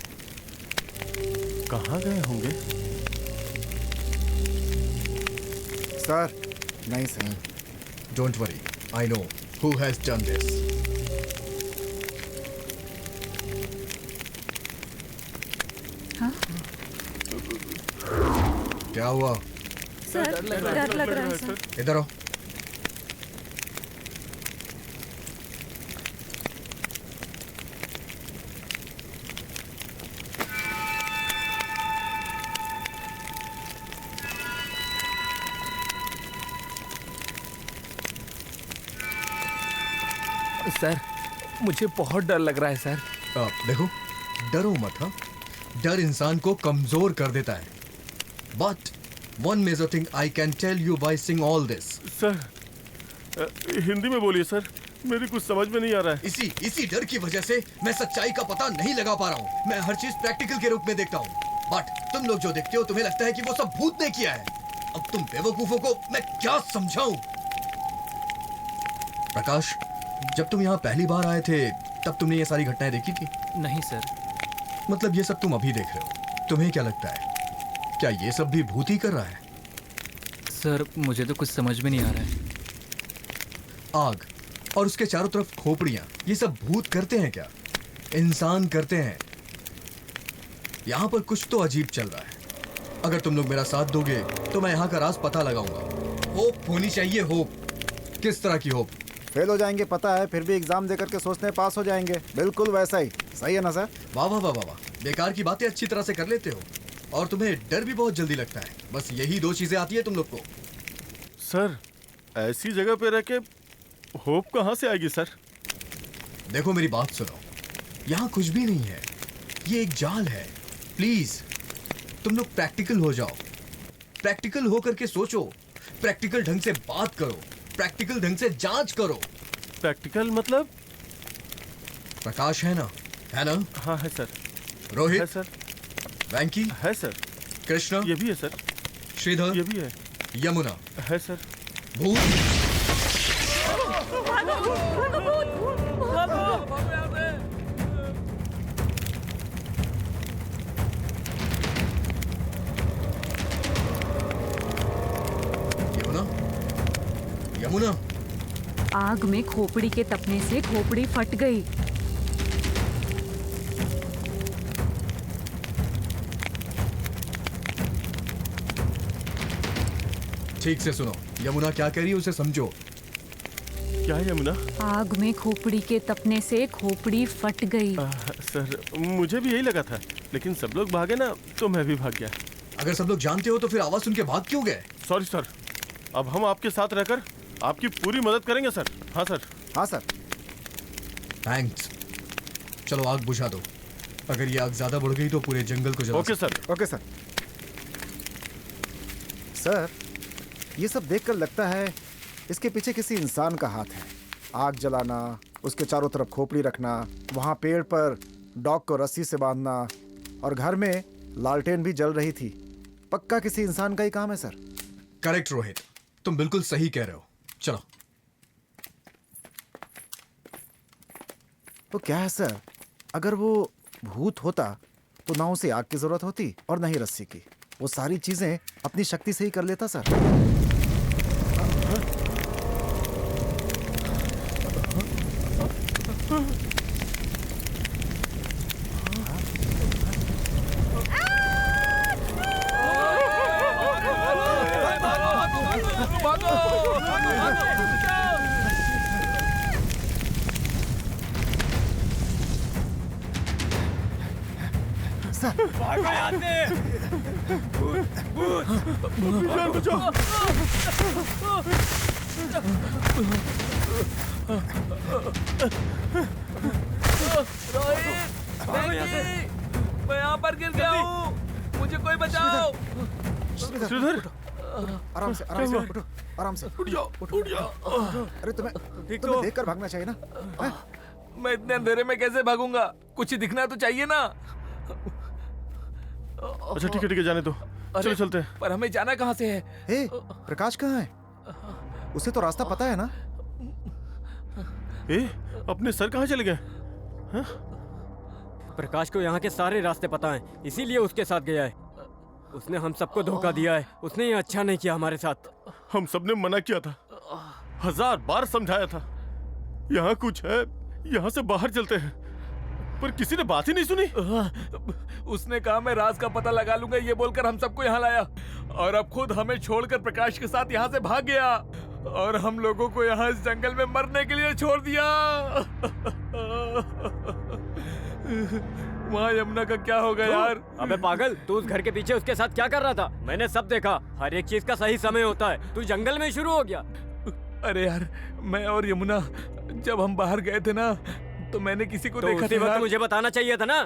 कहाँ गए होंगे?
सर नहीं सही।
Don't worry, I know who has done this. क्या हुआ?
सर डर लग रहा है सर।
इधर आओ।
सर मुझे बहुत डर लग रहा है सर।
देखो, डरो मत। हाँ, डर इंसान को कमजोर कर देता है। But one major thing I can tell you by seeing all this.
Sir Hindi में बोलिए सर, मेरी कुछ समझ में नहीं आ रहा है।
इसी डर की वजह से मैं सच्चाई का पता नहीं लगा पा रहा हूँ। मैं हर चीज प्रैक्टिकल के रूप में देखता हूँ, बट तुम लोग जो देखते हो तुम्हें लगता है कि वो सब भूत ने किया है। अब तुम बेवकूफों को मैं क्या समझाऊं? प्रकाश, जब तुम यहाँ पहली बार आए थे तब तुमने ये सारी घटनाएं देखी थी?
नहीं सर।
मतलब ये सब तुम अभी देख रहे हो। तुम्हें क्या लगता है, क्या ये सब भी भूत ही कर रहा है?
सर मुझे तो कुछ समझ में नहीं आ रहा है।
आग और उसके चारों तरफ खोपड़ियां, ये सब भूत करते हैं क्या? इंसान करते हैं। यहां पर कुछ तो अजीब चल रहा है। अगर तुम लोग मेरा साथ दोगे तो मैं यहां का राज पता लगाऊंगा। होप होनी चाहिए, होप। किस तरह की होप?
फेल हो जाएंगे पता है, फिर भी एग्जाम देकर के सोचते हैं पास हो जाएंगे। बिल्कुल वैसा ही। सही है ना सर?
वाह वाह वाह वाह वाह, बेकार की बातें अच्छी तरह से कर लेते हो और तुम्हें डर भी बहुत जल्दी लगता है। बस यही दो चीजें आती है तुम लोग को।
सर ऐसी जगह पे रह के होप कहाँ से आएगी सर?
देखो मेरी बात सुनो, यहाँ कुछ भी नहीं है, ये एक जाल है। प्लीज तुम लोग प्रैक्टिकल हो जाओ, प्रैक्टिकल हो करके सोचो, प्रैक्टिकल ढंग से बात करो, प्रैक्टिकल ढंग से जांच करो।
प्रैक्टिकल मतलब?
प्रकाश है ना? है ना?
हाँ है सर। है
रोहित,
सर।
वैंकी,
है सर।
कृष्णा,
ये भी है सर।
श्रीधर,
ये भी है।
यमुना,
है सर।
भूत। यमुना, यमुना,
आग में खोपड़ी के तपने से खोपड़ी फट गई।
ठीक से सुनो, यमुना क्या कह रही है उसे समझो।
क्या है यमुना?
आग में खोपड़ी के तपने से खोपड़ी फट गई।
सर मुझे भी यही लगा था, लेकिन सब लोग भागे ना तो मैं भी भाग गया।
अगर सब लोग जानते हो तो फिर आवाज सुन के भाग क्यों गए?
सॉरी सर, अब हम आपके साथ रहकर आपकी पूरी मदद करेंगे सर। हाँ सर।
हाँ सर।
थैंक्स। चलो आग बुझा दो। अगर ये आग ज्यादा बढ़ गई तो पूरे जंगल को जला
okay sir.
Okay sir. Sir ये सब देखकर लगता है इसके पीछे किसी इंसान का हाथ है। आग जलाना, उसके चारों तरफ खोपड़ी रखना, वहाँ पेड़ पर डॉग को रस्सी से बांधना और घर में लालटेन भी जल रही थी। पक्का किसी इंसान का ही काम है सर।
करेक्ट रोहित, तुम बिल्कुल सही कह रहे हो। चलो।
तो क्या है सर, अगर वो भूत होता तो ना उसे आग की जरूरत होती और ना ही रस्सी की। वो सारी चीजें अपनी शक्ति से ही कर लेता सर। सर
जान बचाओ।
मैं यहाँ पर गिर गया हूँ, मुझे कोई बचाओ।
श्रीधर
आराम से उठो, आराम से
उठ जाओ, उठ जाओ।
अरे तुम्हें देखकर भागना चाहिए ना। हैं?
मैं इतने अंधेरे में कैसे भागूंगा? कुछ दिखना तो चाहिए ना।
अच्छा ठीक है जाने दो, चलो चलते हैं।
पर हमें जाना कहाँ से है?
ए, प्रकाश कहाँ है? उसे तो रास्ता पता है ना?
ए, अपने सर कहाँ चले गए?
प्रकाश को यहाँ के सारे रास्ते पता हैं, इसीलिए उसके साथ गया है। उसने हम सबको धोखा दिया है, उसने ये अच्छा नहीं किया हमारे साथ।
हम सबने मना किया था, 1000 बार समझाया था, यहाँ कुछ है, यहाँ से बाहर चलते हैं, पर किसी ने बात ही नहीं सुनी।
उसने कहा मैं राज का पता लगा लूंगा, ये बोलकर हम सबको यहाँ लाया, और अब खुद हमें छोड़कर प्रकाश के साथ यहाँ से भाग गया, और हम लोगों को यहाँ इस जंगल में मरने के लिए छोड़ दिया। वहाँ यमुना का क्या होगा यार?
अबे पागल, तू उस घर के पीछे उसके साथ क्या कर रहा था? मैंने सब देखा, हर एक चीज का सही समय होता है। तू जंगल में शुरू हो गया।
अरे यार, मैं और यमुना जब हम बाहर गए थे ना, तो मैंने किसी को
तो
देखा
उसी
था
वक्त
यार।
मुझे बताना चाहिए था ना।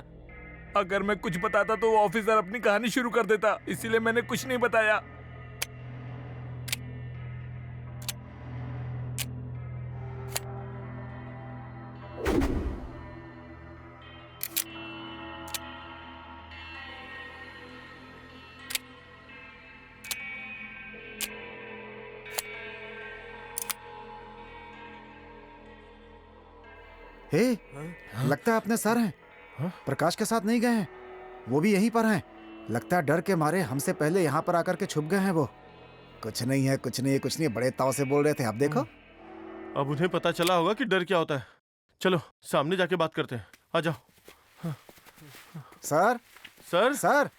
अगर मैं कुछ बताता तो वो ऑफिसर अपनी कहानी शुरू कर देता, इसीलिए मैंने कुछ नहीं बताया।
हे, लगता है अपने सर हैं। प्रकाश के साथ नहीं गए हैं, वो भी यहीं पर हैं। लगता है डर के मारे हमसे पहले यहाँ पर आकर के छुप गए हैं वो। कुछ नहीं है, कुछ नहीं है, कुछ नहीं है, बड़े ताव से बोल रहे थे। अब देखो।
अब उन्हें पता चला होगा कि डर क्या होता है। चलो सामने जाके बात करते हैं, आ जाओ।
सर
सर
सर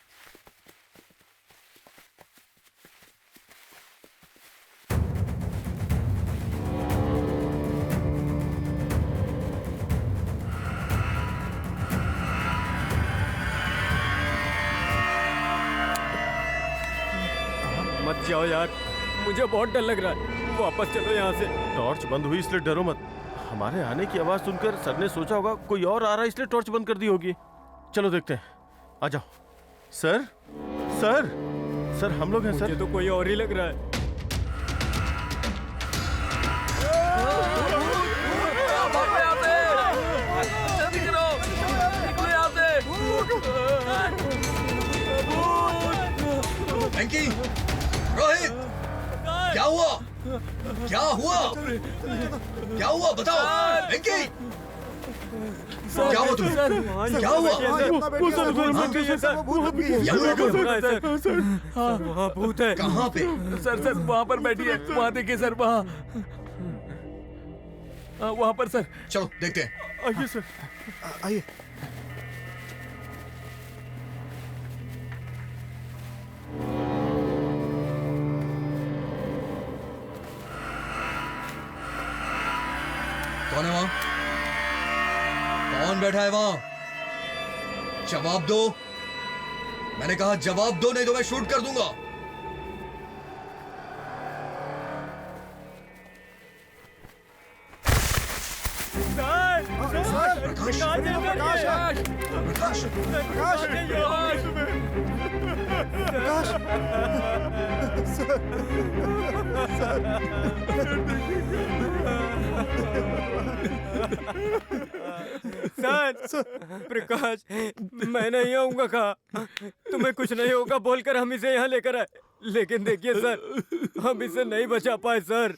मत जाओ यार, मुझे बहुत डर लग रहा है। वापस चलो यहाँ से।
टॉर्च बंद हुई इसलिए डरो मत। हमारे आने की आवाज सुनकर सर ने सोचा होगा कोई और आ रहा है, इसलिए टॉर्च बंद कर दी होगी। चलो देखते हैं, आ जाओ। सर सर सर हम लोग हैं
मुझे
सर।
तो कोई और ही लग रहा है।
वेंकी, रोहित, क्या हुआ? क्या हुआ? क्या हुआ बताओ वेंकी। क्या हुआ तुम्हें? क्या हुआ? यमुना को
वहाँ भूत है।
कहाँ पे?
सर वहाँ पर बैठी है, वहाँ देखिए सर, वहाँ वहाँ पर सर।
चलो देखते हैं।
आइए सर।
आइए।
कौन है वहां? कौन बैठा है वहां? जवाब दो। मैंने कहा जवाब दो, नहीं तो मैं शूट कर दूंगा।
सर, प्रकाश, मैं नहीं आऊंगा। कहा तुम्हें कुछ नहीं होगा बोलकर हम इसे यहाँ लेकर आए, लेकिन देखिए सर, हम इसे नहीं बचा पाए सर।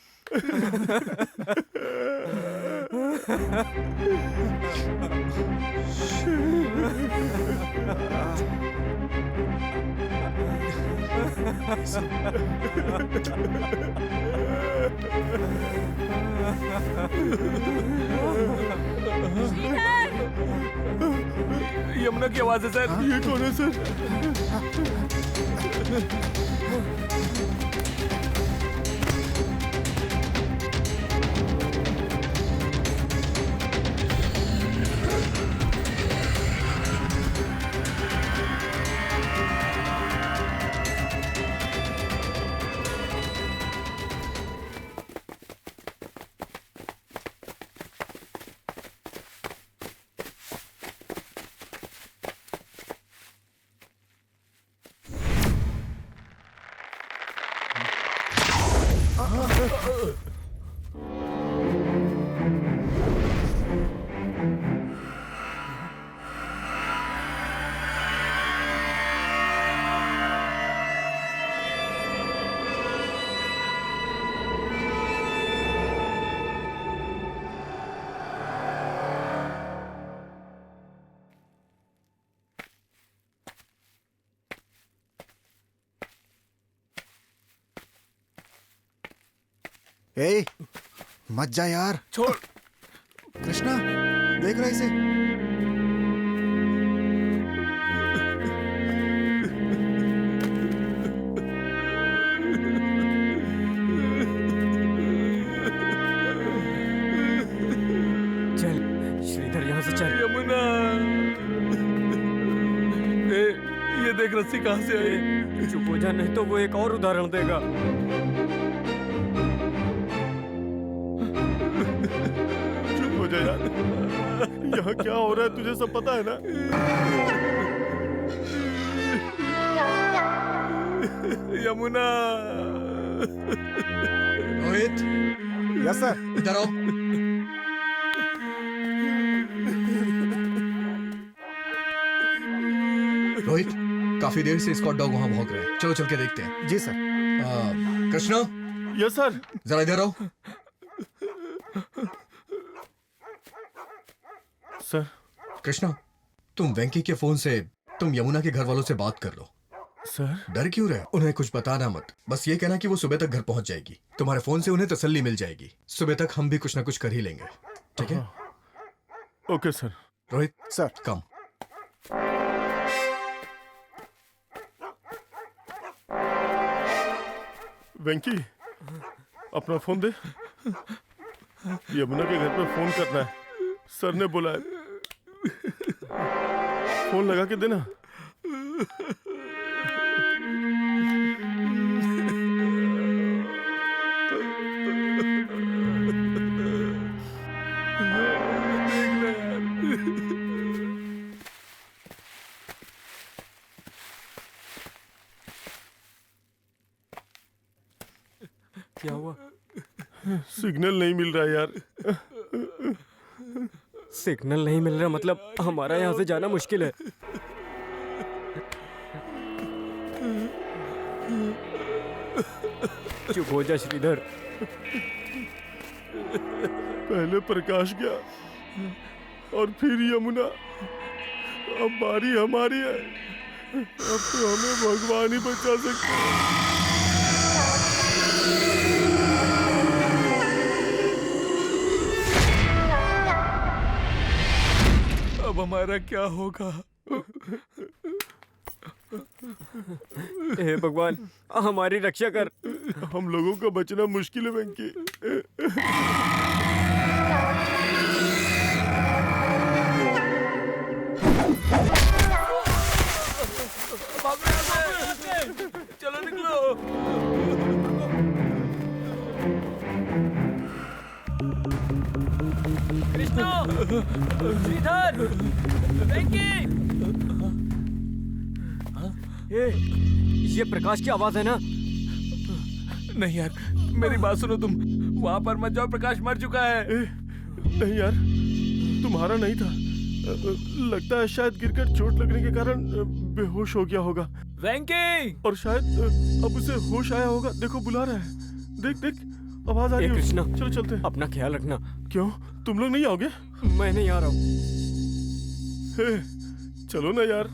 यमुना की आवाज है सर।
ये कौन है सर?
ए, मत जा यार।
छोड़।
कृष्णा, देख रहा है इसे?
चल श्रीधर, यहाँ से चल।
यमुना, ये देख रस्सी कहाँ से आई।
चुप हो जा, नहीं तो वो एक और उदाहरण देगा।
चुप हो जा यार। यहाँ क्या हो रहा है तुझे सब पता है ना?
यमुना।
Rohit,
yes sir.
इधर आओ। रोहित, काफी देर से स्कॉट डॉग वहां भौंक रहे हैं। चलो चल के देखते हैं।
जी सर।
Krishna,
yes sir.
जरा इधर आओ।
सर।
कृष्णा, तुम वेंकी के फोन से तुम यमुना के घर वालों से बात कर लो।
सर।
डर क्यों रहे? उन्हें कुछ बताना मत। बस ये कहना कि वो सुबह तक घर पहुंच जाएगी। तुम्हारे फोन से उन्हें तसल्ली मिल जाएगी। सुबह तक हम भी कुछ ना कुछ कर ही लेंगे, ठीक है?
Okay sir.
Rohit
sir.
Come.
Venky, अपना फोन दे। यमुना के घर पे फोन करना है, सर ने बोला है। फोन लगा के देना।
क्या हुआ?
सिग्नल नहीं मिल रहा यार।
सिग्नल नहीं मिल रहा मतलब हमारा यहाँ से जाना मुश्किल है। चुप हो जा श्रीधर।
पहले प्रकाश गया और फिर यमुना। अब बारी हमारी है। अब तो हमें भगवान ही बचा सकते हैं।
अब हमारा क्या होगा?
हे भगवान, हमारी रक्षा कर।
हम लोगों का बचना मुश्किल है वेंकी।
चलो निकलो।
कृष्णा, श्रीधर, वेंकी। ये प्रकाश की आवाज है ना?
नहीं यार, मेरी बात सुनो तुम। वहां पर मत जाओ, प्रकाश मर चुका है।
नहीं यार, तुम्हारा नहीं था। लगता है शायद गिरकर चोट लगने के कारण बेहोश हो गया होगा।
वेंकी!
और शायद अब उसे होश आया होगा। देखो बुला रहा है। देख देख, आवाज आ रही है।
कृष्णा,
चलो चलते हैं।
अपना ख्याल रखना।
क्यों, तुम लोग नहीं आओगे?
मैं नहीं आ रहा हूँ।
चलो ना यार,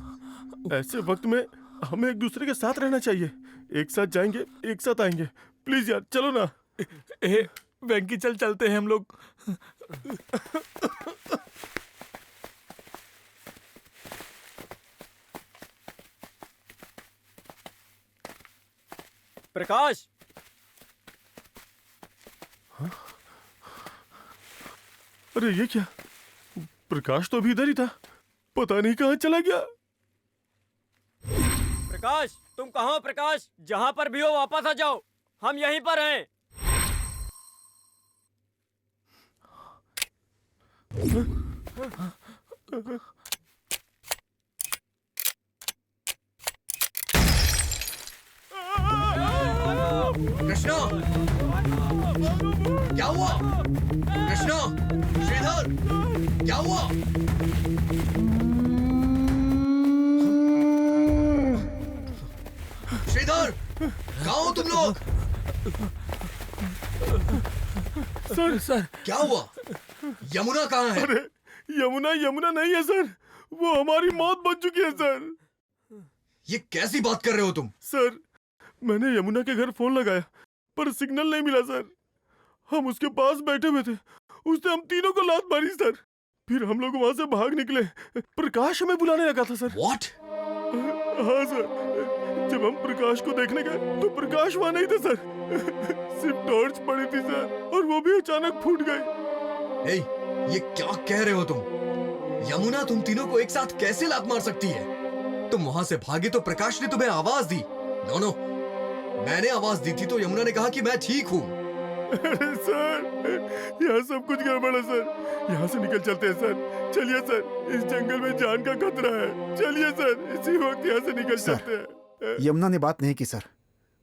ऐसे वक्त में हमें एक दूसरे के साथ रहना चाहिए। एक साथ जाएंगे, एक साथ आएंगे। प्लीज यार चलो ना।
वेंकी, चल चलते हैं हम लोग।
प्रकाश!
अरे ये क्या? प्रकाश तो अभी इधर ही था। पता नहीं कहाँ चला गया।
प्रकाश, तुम कहाँ हो? प्रकाश, जहाँ पर भी हो वापस आ जाओ। हम यहीं पर हैं।
कृष्णा, क्या हुआ? कृष्णा, श्रीधर, क्या हुआ? श्रीधर, कहाँ हो तुम लोग?
सर,
क्या हुआ? यमुना कहाँ है?
अरे यमुना यमुना नहीं है सर, वो हमारी मौत बन चुकी है सर।
ये कैसी बात कर रहे हो तुम?
सर, मैंने यमुना के घर फोन लगाया पर सिग्नल नहीं मिला सर। हम उसके पास बैठे हुए थे, उसने हम तीनों को लात मारी सर। फिर हम लोग वहां से भाग निकले। प्रकाश हमें बुलाने लगा था सर।
व्हाट?
हाँ सर, जब हम प्रकाश को देखने गए तो प्रकाश वहां नहीं था सर। सिर्फ टॉर्च पड़ी थी सर, और वो भी अचानक फूट गई।
ए, ये क्या कह रहे हो तुम? यमुना तुम तीनों को एक साथ कैसे लात मार सकती है? तुम वहां से भागे तो प्रकाश ने तुम्हें आवाज दी। नो नो, मैंने आवाज दी थी तो यमुना ने कहा कि मैं ठीक हूँ।
अरे सर, यहाँ सब कुछ गड़बड़ है सर। यहाँ से निकल चलते हैं सर। चलिए सर, इस जंगल में जान का खतरा है। चलिए सर, इसी वक्त यहाँ से निकल
सर,
चलते हैं।
यमुना ने बात नहीं की सर,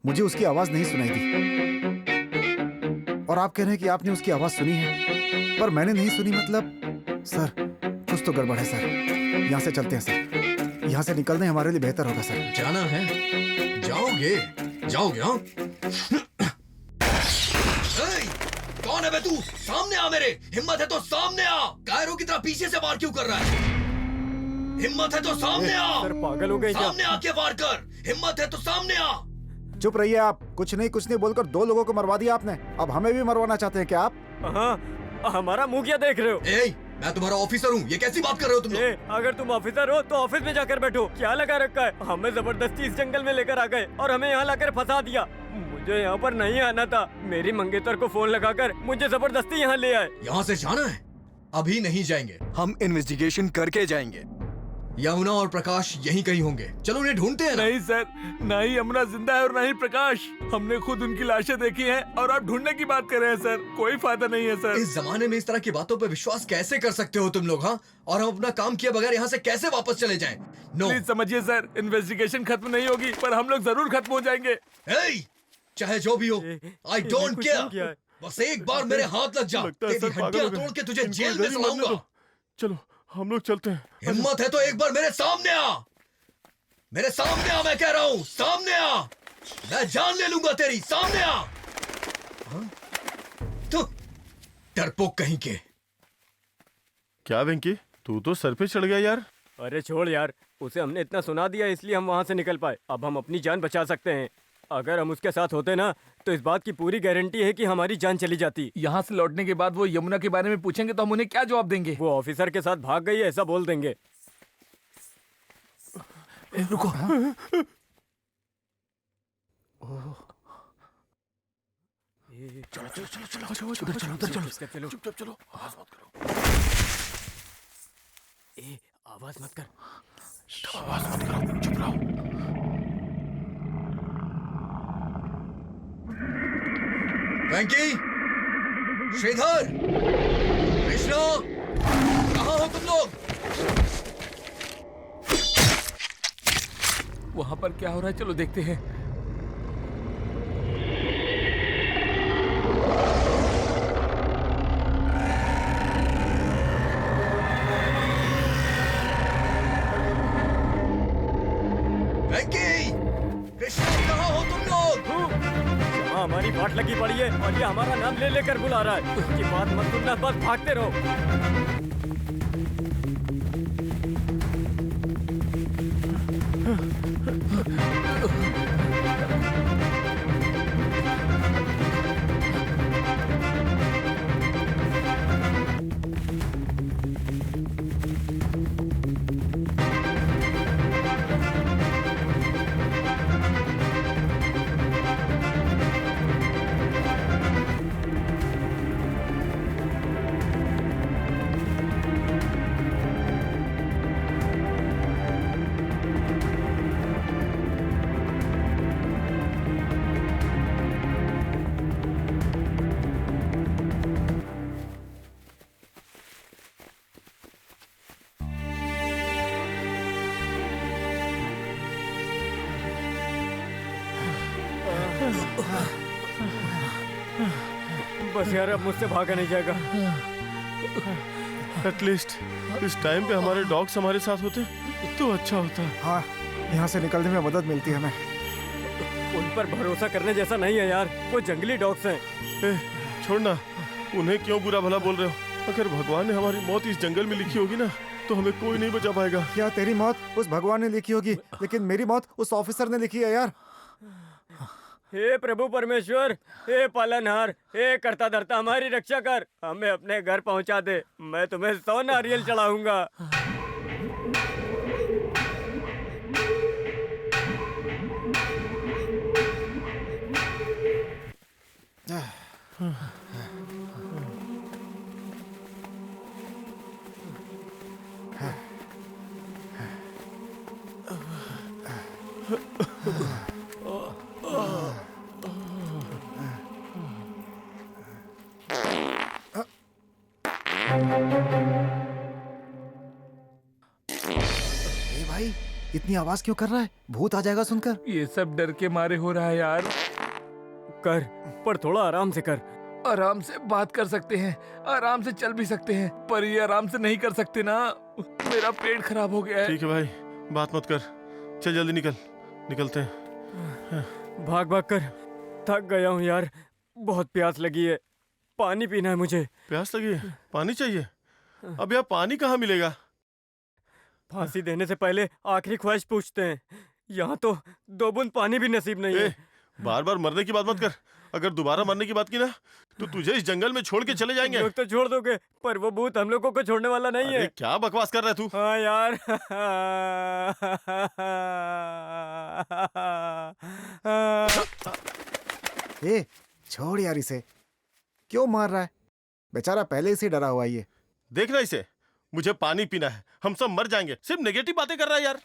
मुझे उसकी आवाज नहीं सुनाई दी। और आप कह रहे हैं कि आपने उसकी आवाज सुनी है, पर मैंने नहीं सुनी। मतलब सर, कुछ तो गड़बड़ है सर। यहाँ से चलते हैं सर, यहाँ से निकलना हमारे लिए बेहतर होगा सर।
जाना है? जाओगे? जाओगे? हाँ? ए, कौन है बे तू? सामने आ मेरे। हिम्मत है तो सामने आ। कायरों की तरह पीछे से वार क्यों कर रहा है? हिम्मत है तो सामने आ।
सर पागल हो गए क्या?
सामने आके वार कर। हिम्मत है तो सामने आ।
चुप रहिए आप। कुछ नहीं बोलकर 2 लोगों को मरवा दिया आपने। अब हमें भी मरवाना चाहते हैं क्या आप?
हाँ, हमारा मुंह क्या देख रहे हो?
ए, मैं तुम्हारा ऑफिसर हूँ, ये कैसी बात कर रहे हो तुम लोग?
अगर तुम ऑफिसर हो तो ऑफिस में जाकर बैठो। क्या लगा रखा है? हमें जबरदस्ती इस जंगल में लेकर आ गए और हमें यहाँ लाकर फंसा दिया। मुझे यहाँ पर नहीं आना था। मेरी मंगेतर को फोन लगाकर मुझे जबरदस्ती यहाँ ले आए।
यहाँ से जाना है? अभी नहीं जाएंगे।
हम इन्वेस्टिगेशन करके जाएंगे।
यमुना और प्रकाश यहीं कहीं होंगे। चलो उन्हें ढूंढते हैं ना।
नहीं सर, ना ही यमुना जिंदा है और ना ही प्रकाश। हमने खुद उनकी लाशें देखी हैं और आप ढूंढने की बात कर रहे हैं सर। कोई फायदा नहीं है सर।
इस जमाने में इस तरह की बातों पर विश्वास कैसे कर सकते हो तुम लोग? हाँ, और हम अपना काम किए बगैर यहाँ से कैसे वापस चले जाएं? नो।
प्लीज समझिए सर, इन्वेस्टिगेशन खत्म नहीं होगी पर हम लोग जरूर खत्म हो जाएंगे।
चाहे जो भी हो, आई डोंट
कुछ नहीं किया
केयर।
है।
बस एक बार मेरे हाथ लग जा,
लगता है
तेरी
सर पागल
हड्डियां
हो गए।
तोड़ के तुझे
इनको
जेल में
इधर ही मरने
चलाऊंगा।
दो। चलो हम लोग चलते हैं।
हिम्मत है तो एक बार मेरे सामने आ। मेरे सामने आ, मैं कह रहा हूँ, सामने आ। मैं जान ले लूंगा तेरी। सामने आ। हाँ? तो डरपोक कहीं के।
क्या वेंकी, तू तो सर पे चढ़ गया यार।
अरे छोड़ यार, उसे हमने इतना सुना दिया इसलिए हम वहाँ से निकल पाए। अब हम अपनी जान बचा सकते हैं। अगर हम उसके साथ होते ना तो इस बात की पूरी गारंटी है कि हमारी जान चली जाती।
यहाँ से लौटने के बाद वो यमुना के बारे में पूछेंगे तो हम उन्हें क्या जवाब देंगे?
वो ऑफिसर के साथ भाग गई है ऐसा बोल देंगे।
रुको।
चलो
चुपचाप चलो, आवाज मत करो।
आवाज मत कर।
आवाज मत करो, चुप रहो।
वेंकी, श्रीधर, कृष्णा, कहाँ हो तुम लोग?
वहाँ पर क्या हो रहा है? चलो देखते हैं।
वेंकी, कृष्णा, कहाँ हो तुम लोग?
हाँ, हमारी बाट लगी पड़ी है और ये हमारा नाम ले लेकर बुला रहा है। उसकी बात मत सुनना, बस भागते रहो। बस यार, अब मुझसे भागा नहीं जाएगा।
एटलीस्ट इस टाइम पे हमारे डॉग्स हमारे साथ होते तो अच्छा होता।
हाँ, यहाँ से निकलने में मदद मिलती है हमें।
उन पर भरोसा करने जैसा नहीं है यार, वो जंगली डॉग्स हैं।
ए, छोड़ना, उन्हें क्यों बुरा भला बोल रहे हो? अगर भगवान ने हमारी मौत इस जंगल में लिखी होगी ना तो हमें कोई नहीं बचा पाएगा।
क्या तेरी मौत उस भगवान ने लिखी होगी, लेकिन मेरी मौत उस ऑफिसर ने लिखी है यार।
हे प्रभु परमेश्वर, हे पालनहार, हे करता धरता हमारी रक्षा कर, हमें अपने घर पहुंचा दे। मैं तुम्हें 100 नारियल चढ़ाऊंगा।
ए भाई, इतनी आवाज क्यों कर रहा है? भूत आ जाएगा सुनकर।
ये सब डर के मारे हो रहा है यार।
कर, पर थोड़ा आराम से कर।
आराम से बात कर सकते हैं, आराम से चल भी सकते हैं, पर ये आराम से नहीं कर सकते ना। मेरा पेट खराब हो गया है।
ठीक है भाई, बात मत कर, चल जल्दी निकलते हैं।
भाग भाग कर थक गया हूँ यार, बहुत प्यास लगी है, पानी पीना है मुझे।
प्यास लगी है, पानी चाहिए? अब यहाँ पानी कहाँ मिलेगा?
फांसी देने से पहले आखिरी ख्वाहिश पूछते हैं, यहाँ तो 2 बूंद पानी भी नसीब नहीं है।
बार बार मरने की बात मत कर। अगर दोबारा मरने की बात की ना तो तुझे इस जंगल में छोड़ के चले जाएंगे।
लोग तो छोड़ दोगे, पर वो भूत हम लोगों को छोड़ने वाला नहीं
अरे
है।
क्या बकवास कर रहा है तू?
हाँ यार।
ए, छोड़ यार इसे, क्यों मार रहा है? बेचारा पहले से डरा हुआ है ये।
देखना इसे, मुझे पानी पीना है, हम सब मर जाएंगे। सिर्फ नेगेटिव बातें कर रहा है यार।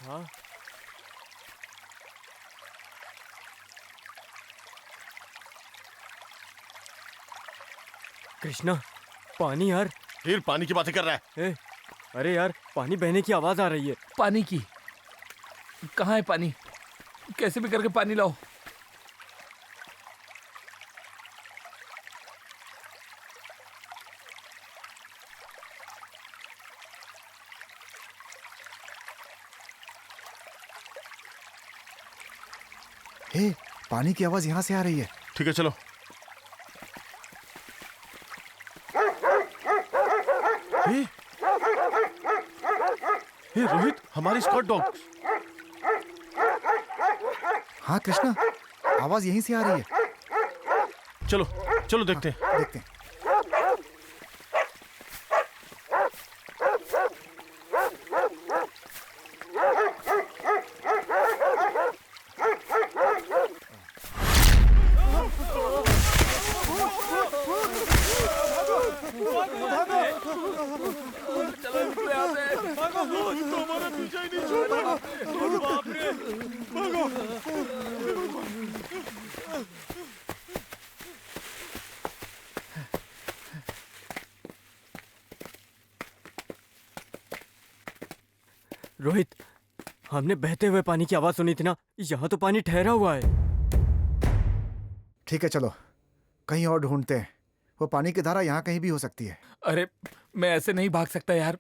हाँ? कृष्णा, पानी यार।
फिर पानी की बातें कर रहा है।
ए, अरे यार, पानी बहने की आवाज आ रही है।
पानी की? कहाँ है पानी? कैसे भी करके पानी लाओ।
ए, पानी की आवाज यहाँ से आ रही है।
ठीक है चलो। हे रोहित, हमारी स्कॉट डॉग।
हाँ कृष्णा, आवाज यहीं से आ रही है।
चलो चलो देखते हैं।
देखते हैं।
रोहित, हमने बहते हुए पानी की आवाज सुनी थी ना, यहाँ तो पानी ठहरा हुआ है।
ठीक है चलो, कहीं और ढूंढते हैं। वो पानी की धारा यहाँ कहीं भी हो सकती है।
अरे मैं ऐसे नहीं भाग सकता यार,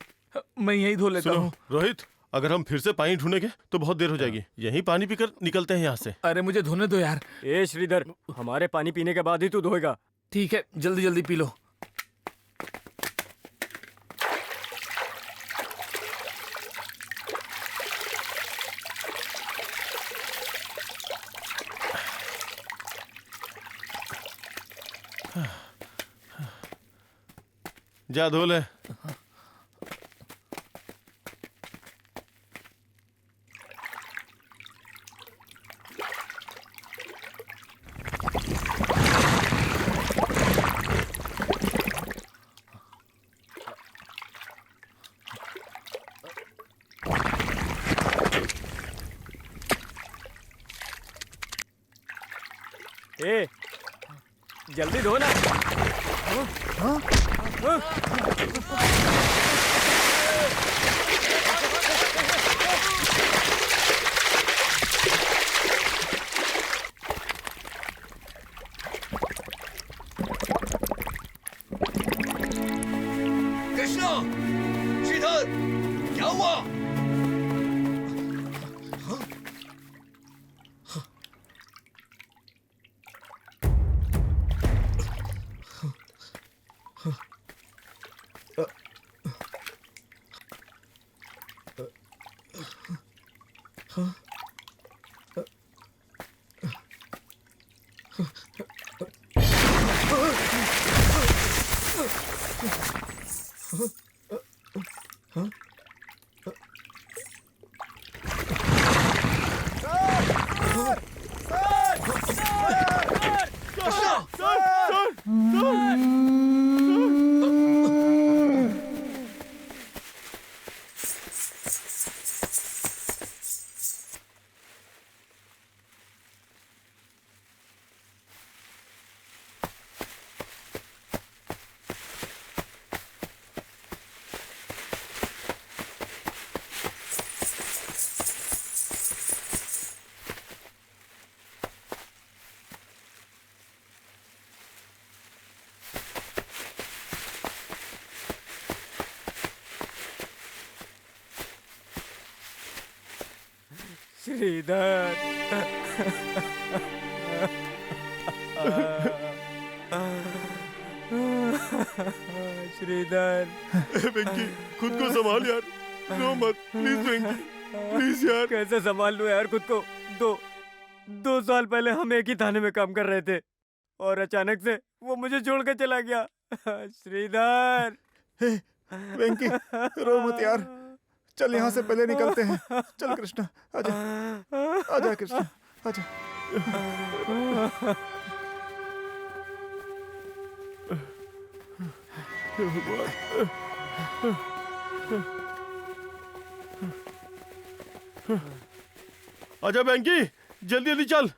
मैं यहीं धो लेता
सुनो
हूँ।
रोहित, अगर हम फिर से पानी ढूंढेंगे तो बहुत देर हो जाएगी। यहीं पानी पीकर निकलते हैं यहाँ से।
अरे मुझे धोने दो यार।
ए श्रीधर, हमारे पानी पीने के बाद ही तू धोएगा।
ठीक है, जल्दी जल्दी पी लो।
जा धो ले।
ए, जल्दी धो ना।
कृष्णा, श्रीधर, क्या हुआ?
श्रीधर। श्रीधर।
वेंकी खुद को संभाल यार, रो मत प्लीज वेंकी, प्लीज यार।
कैसे संभाल लूं यार खुद को? दो साल पहले हम एक ही थाने में काम कर रहे थे और अचानक से वो मुझे छोड़ कर चला गया। श्रीधर।
वेंकी रो मत यार, चल यहाँ से पहले निकलते हैं। चल कृष्णा, आजा आजा कृष्णा, आजा।
आजा वेंकी, जल्दी जल्दी चल।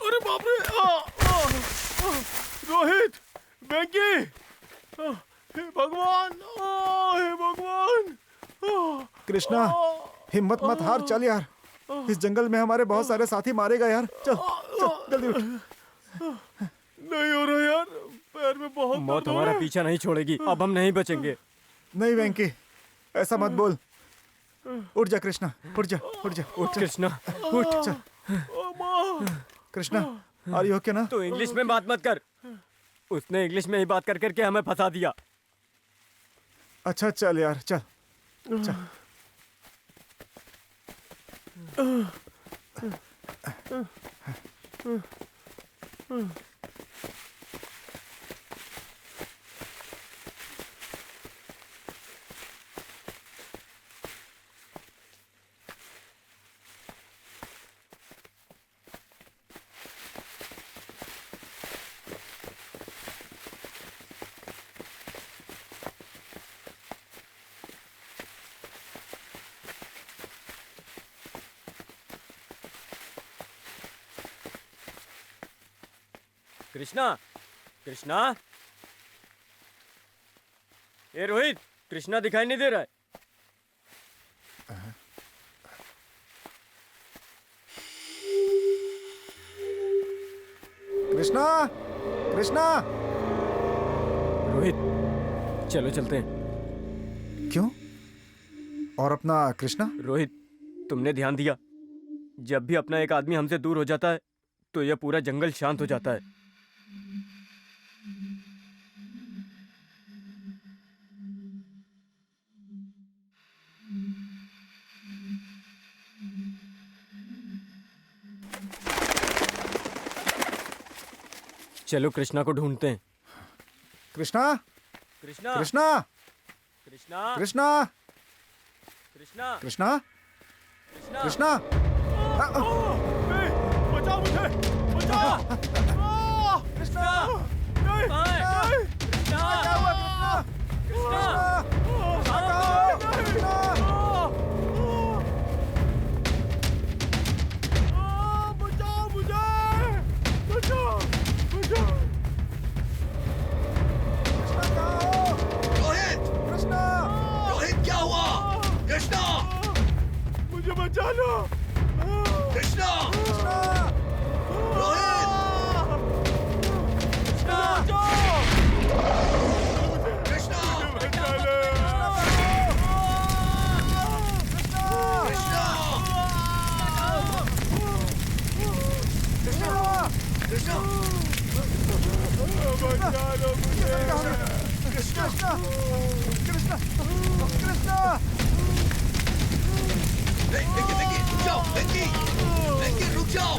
अरे बाप रे, रोहित, वेंकी, हे भगवान, हे भगवान।
कृष्णा हिम्मत मत हार, चल यार। इस जंगल में हमारे बहुत सारे साथी मारेगा यार। चल चल जल्दी उठ।
नहीं हो रहा यार, पैर में बहुत
मौत हमारा पीछा नहीं छोड़ेगी, अब हम नहीं बचेंगे।
नहीं वेंकी, ऐसा मत बोल। उठ जा कृष्णा, उठ जा, उठ जा, उठ
कृष्णा उठ।
चल कृष्णा, आर यू ओके ना?
तू इंग्लिश में बात मत कर। उसने इंग्लिश में ही बात कर करके हमें फंसा दिया।
अच्छा चल यार, चल चल।
कृष्णा, कृष्णा, ए रोहित, कृष्णा दिखाई नहीं दे रहा है।
कृष्णा, कृष्णा।
रोहित चलो चलते हैं।
क्यों? और अपना कृष्णा?
रोहित तुमने ध्यान दिया, जब भी अपना एक आदमी हमसे दूर हो जाता है तो यह पूरा जंगल शांत हो जाता है। चलो कृष्णा को ढूंढते हैं।
कृष्णा,
कृष्णा,
कृष्णा,
कृष्णा,
कृष्णा,
कृष्णा,
कृष्णा,
कृष्णा,
कृष्णा।
बचाओ मुझे, बचाओ।
कृष्णा,
कहाँ है? कृष्णा,
क्या हुआ कृष्णा?
कृष्णा,
हटाओ, कृष्णा।
बचाओ मुझे, बचाओ, बचाओ।
कृष्णा कहाँ हो?
रोहित,
कृष्णा,
रोहित क्या हुआ? कृष्णा,
मुझे बचा लो।
कृष्णा! रोहित! कृष्णा!
बचा लो।
कृष्णा! कृष्णा!
बचा लो मुझे।
वेंकी, रुक जाओ! वेंकी, रुक जाओ!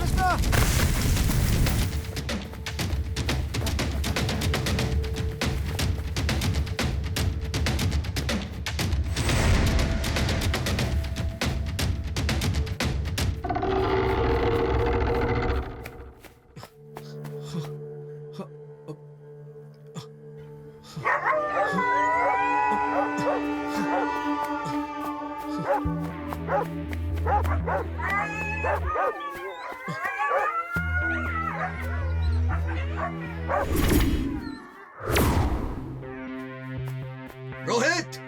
रोहित!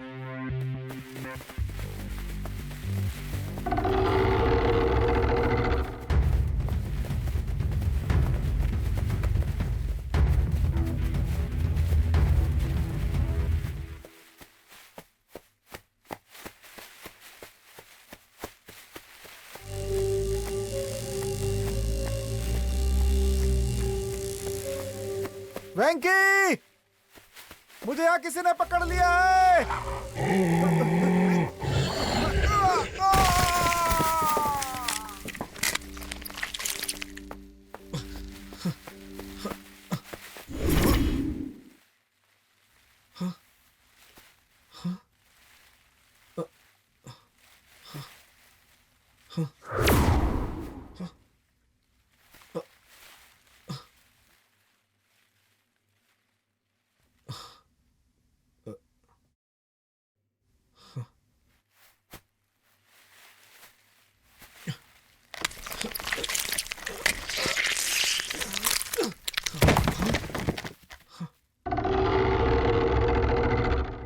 वेंकी, मुझे यहाँ किसी ने पकड़ लिया है।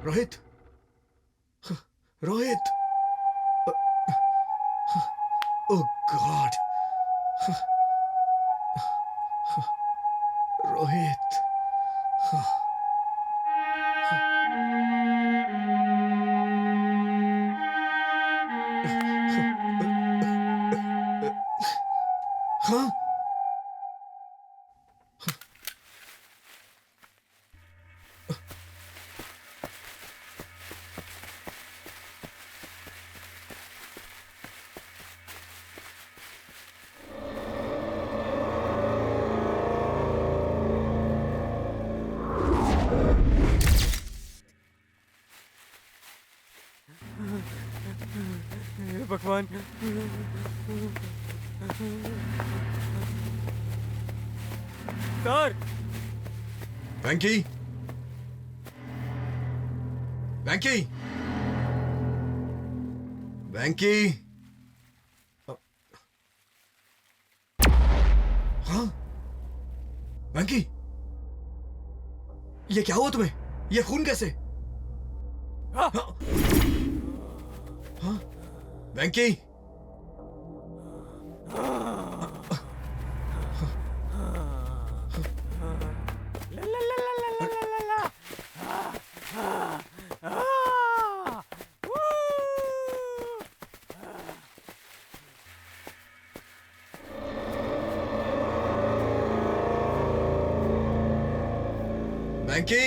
रोहित! रोहित! ओह गॉड! रोहित! हाँ?
हे भगवान! सर!
वेंकी! वेंकी! वेंकी! हाँ? वेंकी! ये क्या हुआ तुम्हें? ये खून कैसे? हाँ? हाँ? वेंकी! वेंकी!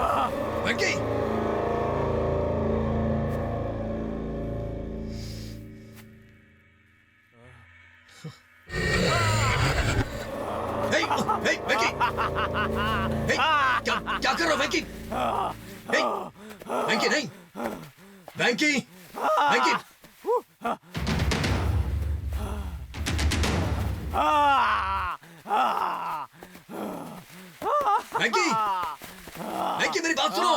वेंकी! हे, हे, वेंकी! हे, क्या कर रहे हो वेंकी? हे, वेंकी नहीं! वेंकी! वेंकी! वेंकी! वेंकी मेरी बात सुनो!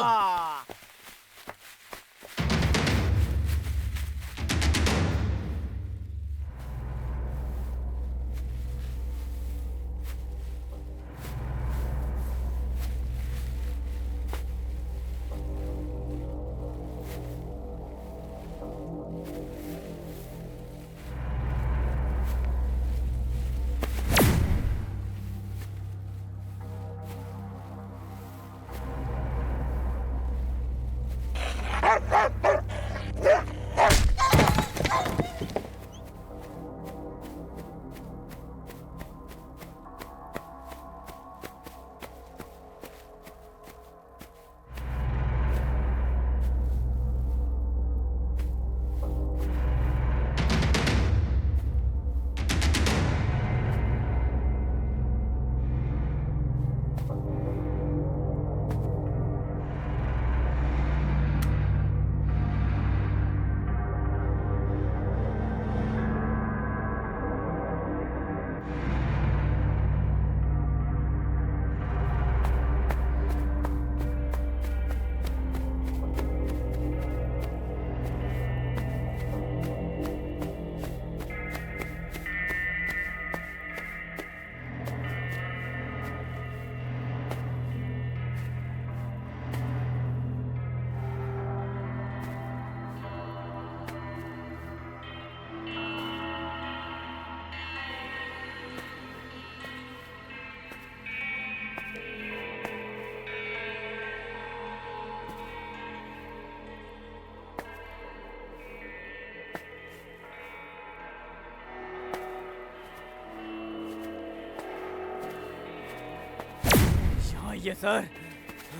ये सर।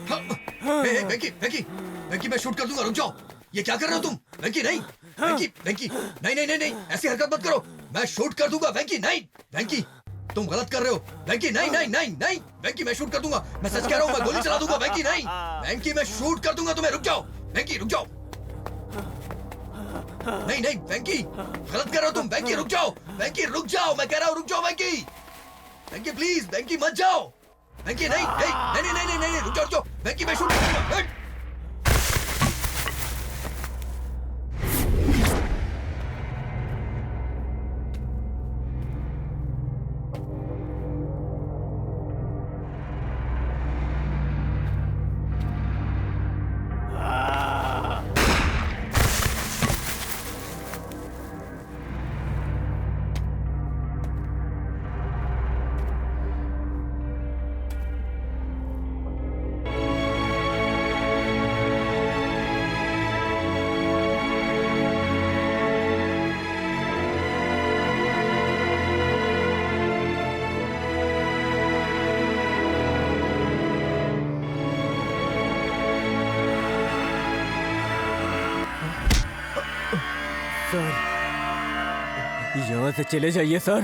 वेंकी वेंकी वेंकी मैं शूट कर दूंगा, रुक जाओ। ये क्या कर रहे हो तुम? वेंकी नहीं, वेंकी वेंकी नहीं नहीं नहीं नहीं, ऐसी हरकत मत करो। मैं शूट कर दूंगा वेंकी। नहीं वेंकी, तुम गलत कर रहे हो वेंकी। नहीं नहीं नहीं नहीं वेंकी, मैं शूट कर दूंगा, मैं सच कह रहा हूँ, मैं गोली चला दूंगा वेंकी। नहीं वेंकी, मैं शूट कर दूंगा तुम्हें, रुक जाओ वेंकी, रुक जाओ। नहीं नहीं वेंकी, गलत कर रहे हो तुम वेंकी, रुक जाओ वेंकी, रुक जाओ, मैं कह रहा हूँ रुक जाओ वेंकी। वेंकी प्लीज, वेंकी मत जाओ वेंकी। नहीं नहीं नहीं नहीं नहीं नहीं, रुक जाओ रुक जाओ वेंकी, मैं शूट करूंगा।
सर, यहाँ से चले जाइए सर।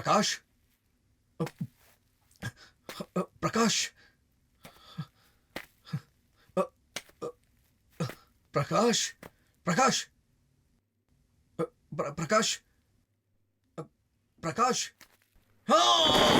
प्रकाश, प्रकाश, प्रकाश, प्रकाश, प्रकाश, प्रकाश, हाँ,